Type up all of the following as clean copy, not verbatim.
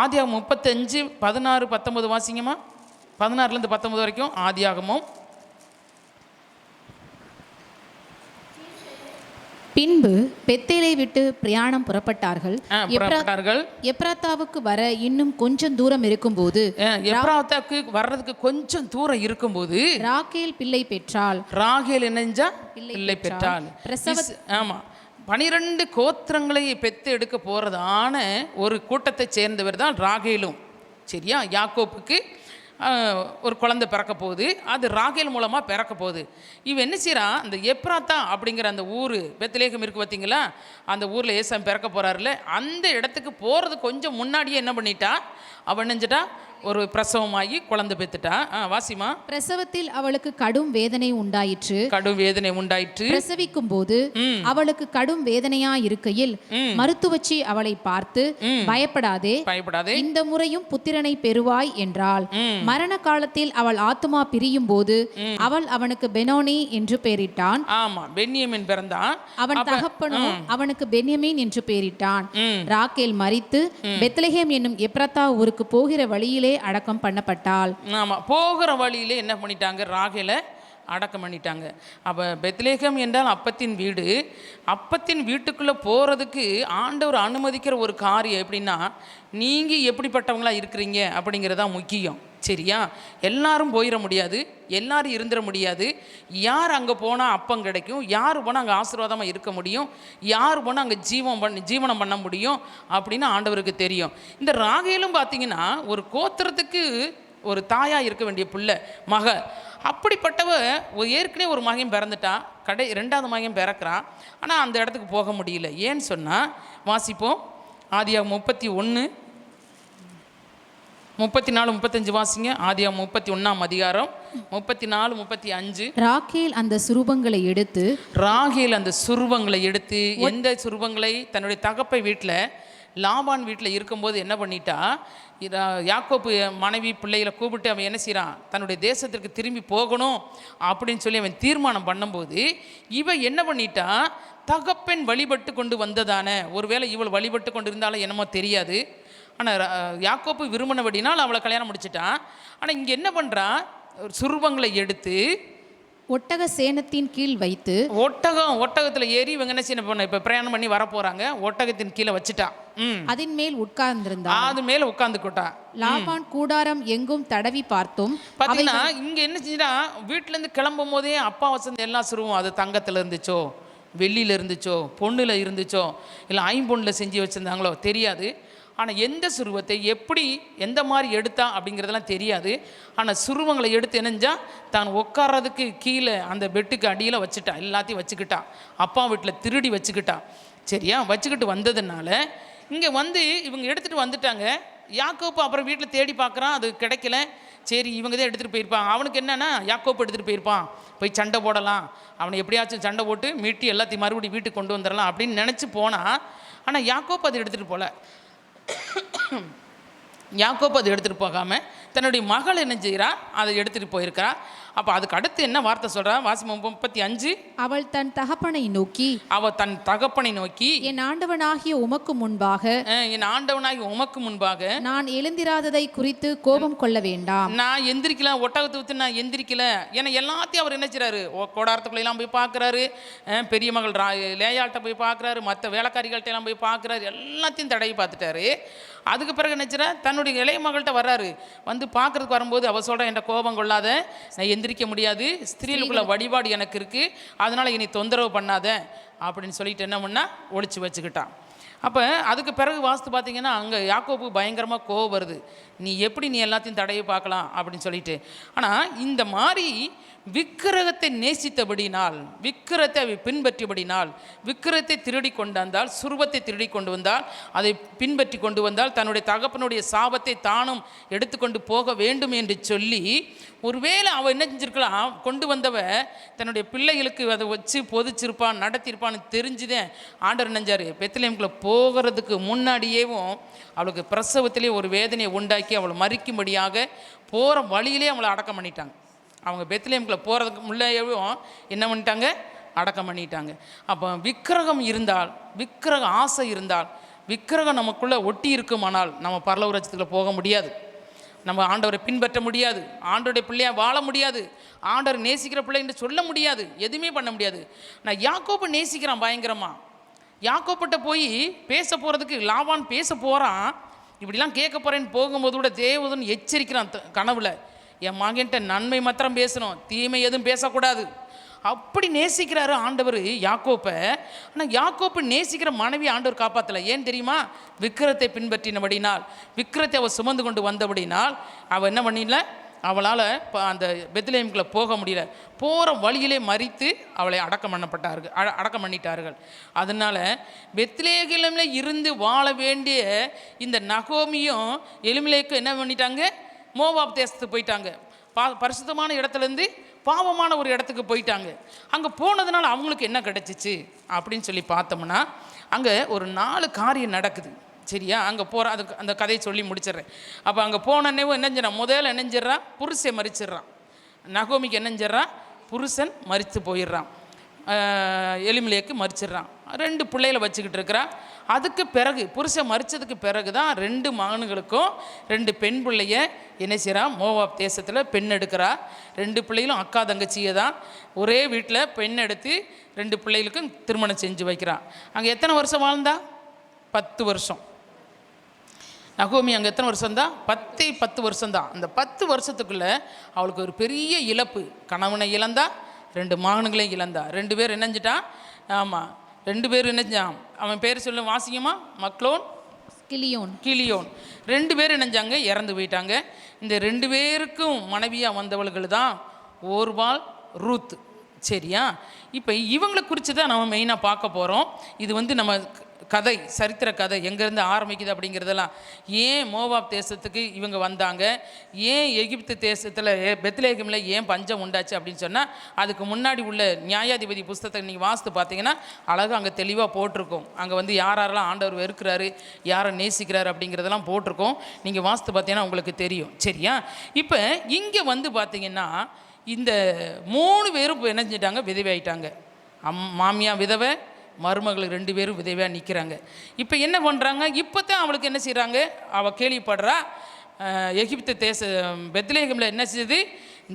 ஆதியாகமம் 35 16 19 வாசிங்கம்மா. 16லேருந்து 19 வரைக்கும் ஆதியாகமம். பின்பு பெத்தேலை விட்டு பிரயாணம் புறப்பட்டார்கள். எப்ராத்தாவுக்கு வர இன்னும் கொஞ்சம் தூரம் இருக்கும்போது, எப்ராத்தாவுக்கு வர்றதுக்கு கொஞ்சம் தூரம் இருக்கும்போது ராகேல் பிள்ளை பெற்றாள். ராகேல் என்னஞ்சா பிள்ளை பெற்றாள். ஆமா, 12 கோத்திரங்களை பெத்து எடுக்க போறதான ஒரு கூட்டத்தை சேர்ந்தவர் தான் ராகேலும். சரியா? யாக்கோப்புக்கு ஒரு குழந்தை பிறக்க போகுது. அது ராகேல் மூலமாக பிறக்க போகுது. இவன் என்ன செய்கிறான், அந்த எப்ராத்தா அப்படிங்கிற அந்த ஊர் பெத்லேகம் இருக்குது பார்த்தீங்களா, அந்த ஊரில் ஏசாமி பிறக்க போகிறாருல, அந்த இடத்துக்கு போகிறது கொஞ்சம் முன்னாடியே என்ன பண்ணிட்டா, அவன் நினைஞ்சிட்டா ஒரு பிரசவமாகி குழந்தை பெத்துட்டா. வாசிமா. பிரசவத்தில் அவளுக்கு கடும் வேதனை உண்டாயிற்று. பிரசவிக்கும் போது அவளுக்கு கடும் வேதனையா இருக்கையில் மருத்துவச்சி அவளை பார்த்து, பயப்படாதே, இந்த முறையும் புத்திரனை பெறுவாய் என்றாள். மரண காலத்தில் அவள் ஆத்துமா பிரியும் போது அவள் அவனுக்கு பெனோனி என்று பெயரிட்டான். ஆமா, பென்யமீன் பிறந்தான். அவன் தகப்பனும் அவனுக்கு பென்யமீன் என்று பெயரிட்டான். ராகேல் மரித்து பெத்லெகேம் என்னும் எப்ராத்தா ஊருக்கு போகிற வழியிலே அடக்கம் பண்ணப்பட்டாள். ஆமா, போகிற வழியிலே என்ன பண்ணிட்டாங்க, ராகேலை அடக்கம் பண்ணிட்டாங்க. அப்போ பெத்லேகம் என்றால் அப்பத்தின் வீடு. அப்பத்தின் வீட்டுக்குள்ளே போகிறதுக்கு ஆண்டவர் அனுமதிக்கிற ஒரு காரியம் எப்படின்னா, நீங்கள் எப்படிப்பட்டவங்களா இருக்கிறீங்க அப்படிங்கிறதா முக்கியம். சரியா? எல்லாரும் போயிட முடியாது, எல்லாரும் இருந்துட முடியாது. யார் அங்கே போனால் அப்பம் கிடைக்கும், யார் போனால் அங்கே ஆசீர்வாதமாக இருக்க முடியும், யார் போனால் அங்கே ஜீவனம் பண்ண முடியும் அப்படின்னு ஆண்டவருக்கு தெரியும். இந்த ராகேலும் பார்த்தீங்கன்னா ஒரு கோத்திரத்துக்கு ஒரு தாயாக இருக்க வேண்டிய பிள்ளை, மக. அப்படிப்பட்டவ ஏற்கனவே ஒரு மகன் பிறந்துட்டா, ரெண்டாவது மகன் பிறக்கிறான். ஆனால் அந்த இடத்துக்கு போக முடியல. ஏன்னு சொன்னால், வாசிப்போம். ஆதியாகமம் 31 34 35 வாசிங்க. ஆதியாகமம் 31ஆம் அதிகாரம் 34 35. ராகேல் அந்த சுரூபங்களை எடுத்து எந்த சுரூபங்களை, தன்னுடைய தகப்பை வீட்டில் லாபான் வீட்டில் இருக்கும்போது என்ன பண்ணிட்டா, யாக்கோப்பு மனைவி பிள்ளைகளை கூப்பிட்டு அவன் என்ன செய்கிறான், தன்னுடைய தேசத்திற்கு திரும்பி போகணும் அப்படின்னு சொல்லி அவன் தீர்மானம் பண்ணும்போது இவன் என்ன பண்ணிட்டா, தகப்பெண் வழிபட்டு கொண்டு வந்ததான, ஒருவேளை இவள் வழிபட்டு கொண்டு இருந்தாலும் என்னமோ தெரியாது. ஆனால் யாக்கோப்பு விரும்பினபடினால் அவளை கல்யாணம் முடிச்சிட்டான். ஆனால் இங்கே என்ன பண்ணுறான், சுரூபங்களை எடுத்து ஒட்டக சேனத்தின் கீழ் வைத்து, ஒட்டகத்தில் ஏறி இவங்க என்ன செய்ய பண்ண, இப்போ பிரயாணம் பண்ணி வர போகிறாங்க, ஒட்டகத்தின் கீழே வச்சுட்டான். அதன் மேல் உட்கார்ந்திருந்தான். அது மேல உட்கார்ந்துக்கிட்டான். லாபான் கூடாரம் எங்கும் தடவி பார்த்தோம். பார்த்தீங்கன்னா இங்கே என்ன செஞ்சா, வீட்டிலேருந்து கிளம்பும் போதே அப்பா வசந்த எல்லா சுருவும், அது தங்கத்தில் இருந்துச்சோ, வெள்ளியில் இருந்துச்சோ, பொண்ணில் இருந்துச்சோ, இல்லை ஐம்பொண்ணில் செஞ்சு வச்சுருந்தாங்களோ தெரியாது. ஆனால் எந்த சுருவத்தை எப்படி எந்த மாதிரி எடுத்தா அப்படிங்கிறதெல்லாம் தெரியாது. ஆனால் சுருவங்களை எடுத்து என்னஞ்சா, தான் உட்கார்றதுக்கு கீழே அந்த பெட்டுக்கு அடியில் வச்சுட்டா, எல்லாத்தையும் வச்சுக்கிட்டா. அப்பா வீட்டில் திருடி வச்சுக்கிட்டா. சரியா? வச்சுக்கிட்டு வந்ததுனால இங்கே வந்து இவங்க எடுத்துகிட்டு வந்துட்டாங்க. யாக்கோப்பு அப்புறம் வீட்டில் தேடி பார்க்குறான், அது கிடைக்கல. சரி, இவங்க தான் எடுத்துகிட்டு போயிருப்பான். அவனுக்கு என்னென்னா, யாக்கோப்பு எடுத்துகிட்டு போயிருப்பான், போய் சண்டை போடலாம், அவனை எப்படியாச்சும் சண்டை போட்டு மீட்டி எல்லாத்தையும் மறுபடியும் வீட்டுக்கு கொண்டு வந்துடலாம் அப்படின்னு நினச்சி போனான். ஆனால் யாக்கோப்பு அதை எடுத்துகிட்டு போகல. யாக்கோப்பு அதை எடுத்துகிட்டு போகாமல் தன்னுடைய மகள் என்ன செய்கிறா, அதை எடுத்துகிட்டு போயிருக்கிறா. அப்போ அதுக்கு அடுத்து என்ன வார்த்தை சொல்கிறா, வாசிமம் 35. அவள் தன் தகப்பனை நோக்கி, என் ஆண்டவனாகிய உமக்கு முன்பாக நான் எழுந்திராததை குறித்து கோபம் கொள்ள வேண்டாம். நான் எந்திரிக்கல, ஒட்டகத்தை விட்டு நான் எந்திரிக்கல. ஏன்னா எல்லாத்தையும் அவர் என்ன செய்கிறாரு, கோடாரத்துக்குள்ளெல்லாம் போய் பார்க்குறாரு, பெரிய மகள் லேயாள்கிட்ட போய் பார்க்குறாரு, மற்ற வேலைக்காரிகள்கிட்ட எல்லாம் போய் பார்க்குறாரு, எல்லாத்தையும் தடவி பார்த்துட்டாரு. அதுக்கு பிறகு நினச்சிடா, தன்னுடைய இளைய மகள்கிட்ட வர்றாரு. வந்து பார்க்குறதுக்கு வரும்போது அவள் சொல்கிறா, என்கிட்ட கோபம் கொள்ளாத, நான் எந்திரிக்க முடியாது, ஸ்திரீகளுக்குள்ள வழிபாடு எனக்கு இருக்குது, அதனால் இனி தொந்தரவு பண்ணாத அப்படின்னு சொல்லிட்டு என்ன பண்ணா, ஒழிச்சு வச்சுக்கிட்டான். அப்போ அதுக்கு பிறகு வாஸ்து பார்த்தீங்கன்னா, அங்கே யாக்கோபு பயங்கரமாக கோவம் வருது. நீ எப்படி நீ எல்லாத்தையும் தடவி பார்க்கலாம் அப்படின்னு சொல்லிட்டு. ஆனால் இந்த மாதிரி விக்கிரகத்தை நேசித்தபடினால், விக்கிரத்தை பின்பற்றியபடினால், விக்கிரத்தை திருடி கொண்டு வந்தால், சுரூபத்தை திருடி கொண்டு வந்தால், அதை பின்பற்றி கொண்டு வந்தால், தன்னுடைய தகப்பனுடைய சாபத்தை தானும் எடுத்துக்கொண்டு போக வேண்டும் என்று சொல்லி, ஒருவேளை அவள் என்ன செஞ்சிருக்கலாம், கொண்டு வந்தவ தன்னுடைய பிள்ளைகளுக்கு அதை வச்சு பொதிச்சிருப்பான், நடத்தியிருப்பான்னு தெரிஞ்சுதேன் ஆண்டவர் நினைஞ்சார், பெத்லெகேமுக்குள்ள போகிறதுக்கு முன்னாடியேவும் அவளுக்கு பிரசவத்திலே ஒரு வேதனையை உண்டாக்கி அவளை மறிக்கும்படியாக போகிற வழியிலே அவளை அடக்கம் பண்ணிட்டாங்க. அவங்க பெத்லெகேமுக்குள்ள போகிறதுக்கு முள்ளையவும் என்ன பண்ணிட்டாங்க, அடக்கம் பண்ணிட்டாங்க. அப்போ விக்கிரகம் இருந்தால், விக்கிரக ஆசை இருந்தால், விக்கிரகம் நமக்குள்ளே ஒட்டி இருக்குமானால் நம்ம பரலோக ராஜ்யத்துக்குள்ள போக முடியாது, நம்ம ஆண்டவரை பின்பற்ற முடியாது, ஆண்டவருடைய பிள்ளையா வாழ முடியாது, ஆண்டவர் நேசிக்கிற பிள்ளை என்று சொல்ல முடியாது, எதுவுமே பண்ண முடியாது. நான் யாக்கோபை நேசிக்கிறான் பயங்கரமா. யாக்கோப்பிட்ட போய் பேச போகிறதுக்கு லாபான் பேச போகிறான், இப்படிலாம் கேட்க போகிறேன்னு போகும்போது கூட தேவதூதன் எச்சரிக்கிறான் கனவுல, என் மகன்கிட்ட நன்மை மாத்திரம் பேசணும், தீமை எதுவும் பேசக்கூடாது. அப்படி நேசிக்கிறாரு ஆண்டவர் யாக்கோப்பை. ஆனால் யாக்கோப்பு நேசிக்கிற மனைவி ஆண்டவர் காப்பாற்றலை. ஏன் தெரியுமா? விக்கிரத்தை பின்பற்றினபடினால், விக்கிரத்தை அவள் சுமந்து கொண்டு வந்தபடினால் அவள் என்ன பண்ணிடல, அவளால் அந்த பெத்லெஹேமுக்குள்ள போக முடியல. போகிற வழியிலே மரித்து அவளை அடக்கம் பண்ணிட்டார்கள். அதனால் பெத்லெஹேமில் இருந்து வாழ வேண்டிய இந்த நகோமியும் எலிமெலேக்கும் என்ன பண்ணிட்டாங்க, மோவாப் தேசத்துக்கு போயிட்டாங்க. பரிசுத்தமான இடத்துலேருந்து பாவமான ஒரு இடத்துக்கு போயிட்டாங்க. அங்கே போனதுனால அவங்களுக்கு என்ன கிடச்சிச்சு அப்படின்னு சொல்லி பார்த்தோம்னா, அங்கே ஒரு 4 காரியம் நடக்குது. சரியா? அங்கே போகிற அதுக்கு அந்த கதையை சொல்லி முடிச்சிடுறேன். அப்போ அங்கே போனன்னேவும் என்னஞ்சிடறான், முதல்ல என்னஞ்சிடறான், புருஷன் மறிச்சிட்றான். நகோமிக்கு என்னஞ்சிடறான், புருஷன் மறித்து போயிடுறான். எலிமெலேக்கு மறிச்சிட்றான். 2 பிள்ளைகளை வச்சுக்கிட்டு இருக்கிறான். அதுக்கு பிறகு புருஷன் மறித்ததுக்கு பிறகு தான் 2 மகன்களுக்கும் 2 பெண் பிள்ளைய என்ன செய்கிறான், மோவாப் தேசத்தில் பெண் எடுக்கிறா. 2 பிள்ளைகளும் அக்கா தங்கச்சியை தான் ஒரே வீட்டில் பெண் எடுத்து 2 பிள்ளைகளுக்கும் திருமணம் செஞ்சு வைக்கிறான். அங்கே எத்தனை வருஷம் வாழ்ந்தா? 10 வருஷம். நகோமி அங்கே எத்தனை வருஷம் தான்? 10 வருஷம்தான். அந்த 10 வருஷத்துக்குள்ளே அவளுக்கு ஒரு பெரிய இழப்பு. கணவனை இழந்தா, 2 மகன்களையும் இழந்தா. 2 பேர் இணைஞ்சிட்டான். ஆமாம், 2 பேர் இணைஞ்சான். அவன் பேர் சொல்ல வாசிக்குமா? மக்லோன், கிலியோன். 2 பேர் இணைஞ்சாங்க, இறந்து போயிட்டாங்க. இந்த 2 பேருக்கும் மனைவியாக வந்தவள்கள் தான் ஓர்வாள், ரூத். சரியா? இப்போ இவங்களை குறித்து தான் நம்ம மெயினாக பார்க்க போகிறோம். இது நம்ம கதை, சரித்திர கதை எங்கேருந்து ஆரம்பிக்குது அப்படிங்கிறதெல்லாம். ஏன் மோவாப் தேசத்துக்கு இவங்க வந்தாங்க, ஏன் எகிப்து தேசத்தில் பெத்லெஹேமில் ஏன் பஞ்சம் உண்டாச்சு அப்படின்னு சொன்னால், அதுக்கு முன்னாடி உள்ள நியாயாதிபதி புஸ்தகத்தை நீங்கள் வாசித்து பார்த்தீங்கன்னா அழகாக அங்கே தெளிவாக போட்டிருக்கோம். அங்கே யாரெல்லாம் ஆண்டவர் வெறுக்கிறாரு, யாரை நேசிக்கிறாரு அப்படிங்கிறதெல்லாம் போட்டிருக்கோம். நீங்கள் வாசித்து பார்த்தீங்கன்னா உங்களுக்கு தெரியும். சரியா? இப்போ இங்கே பார்த்தீங்கன்னா இந்த 3 பேரும் என்ன செஞ்சிட்டாங்க, விதவையாயிட்டாங்க. மாமியா விதவை, மருமகள் 2 பேரும் விதவையாக நிற்கிறாங்க. இப்போ என்ன பண்ணுறாங்க, இப்போ தான் அவளுக்கு என்ன செய்கிறாங்க, அவள் கேள்விப்படுறா எகிப்து பெத்லெஹேமில் என்ன செய்யுது,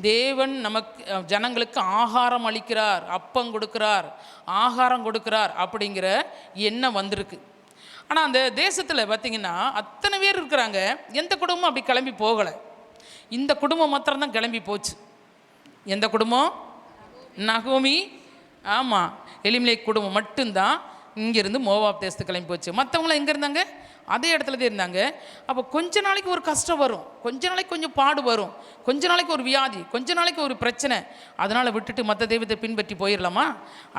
தேவன் நமக்கு ஜனங்களுக்கு ஆகாரம் அளிக்கிறார், அப்பம் கொடுக்கிறார், ஆகாரம் கொடுக்கிறார் அப்படிங்கிற எண்ணம் வந்திருக்கு. ஆனால் அந்த தேசத்தில் பார்த்திங்கன்னா அத்தனை பேர் இருக்கிறாங்க, எந்த குடும்பமும் அப்படி கிளம்பி போகலை. இந்த குடும்பம் மாத்திரம்தான் கிளம்பி போச்சு. எந்த குடும்பம்? நகோமி, ஆமாம், எலிமெலேக் குடும்பம் மட்டும்தான் இங்கேருந்து மோவாப் தேசத்துக்கு கிளம்பி போச்சு. மற்றவங்களாம் எங்கே இருந்தாங்க? அதே இடத்துல தான் இருந்தாங்க. அப்போ கொஞ்ச நாளைக்கு ஒரு கஷ்டம் வரும், கொஞ்ச நாளைக்கு கொஞ்சம் பாடு வரும், கொஞ்ச நாளைக்கு ஒரு வியாதி, கொஞ்ச நாளைக்கு ஒரு பிரச்சனை. அதனால் விட்டுட்டு மற்ற தெய்வத்தை பின்பற்றி போயிடலாமா?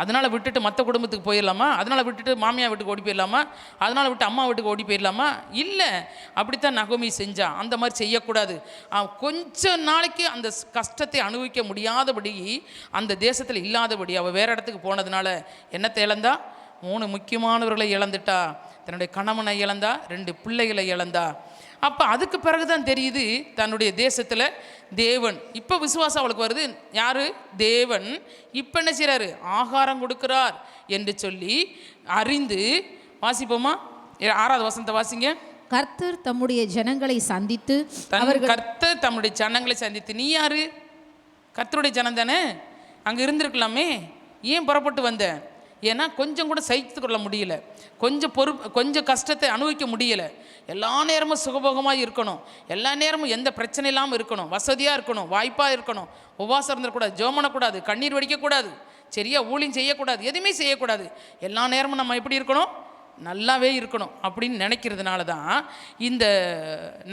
அதனால் விட்டுட்டு மற்ற குடும்பத்துக்கு போயிடலாமா? அதனால் விட்டுட்டு மாமியா வீட்டுக்கு ஓடி போயிடலாமா? அதனால் விட்டு அம்மா வீட்டுக்கு ஓடி போயிடலாமா? இல்லை, அப்படித்தான் நகோமி செஞ்சான். அந்த மாதிரி செய்யக்கூடாது. கொஞ்ச நாளைக்கு அந்த கஷ்டத்தை அனுபவிக்க முடியாதபடி, அந்த தேசத்தில் இல்லாதபடி அவள் வேறு இடத்துக்கு போனதுனால என்னத்தை இழந்தா? 3 முக்கியமானவர்களை இழந்துட்டா. தன்னுடைய கணவனை இழந்தா, 2 பிள்ளைகளை இழந்தா. அப்போ அதுக்கு பிறகு தான் தெரியுது தன்னுடைய தேசத்தில் தேவன், இப்போ விசுவாசம் அவளுக்கு வருது. யார்? தேவன் இப்போ என்ன செய்கிறாரு, ஆகாரம் கொடுக்கிறார் என்று சொல்லி அறிந்து. வாசிப்போமா? 6வது வசனத்தை வாசிங்க. கர்த்தர் தம்முடைய ஜனங்களை சந்தித்து, கர்த்தர் தம்முடைய ஜனங்களை சந்தித்து. நீ யாரு? கர்த்தருடைய ஜனம் தானே, அங்கே இருந்திருக்கலாமே, ஏன் புறப்பட்டு வந்த? ஏன்னா கொஞ்சம் கூட சகித்து கொள்ள முடியல, கொஞ்சம் கஷ்டத்தை அனுபவிக்க முடியலை. எல்லா நேரமும் சுகபோகமாக இருக்கணும், எல்லா நேரமும் எந்த பிரச்சனை இல்லாமல் இருக்கணும், வசதியாக இருக்கணும், வாய்ப்பாக இருக்கணும், உபவாசம் இருந்துடக்கூடாது, ஜெபம் பண்ணக்கூடாது, கண்ணீர் வடிக்கக்கூடாது, சரியா ஊழியம் செய்யக்கூடாது, எதுவுமே செய்யக்கூடாது. எல்லா நேரமும் நம்ம எப்படி இருக்கணும்? நல்லாவே இருக்கணும் அப்படின்னு நினைக்கிறதுனால தான் இந்த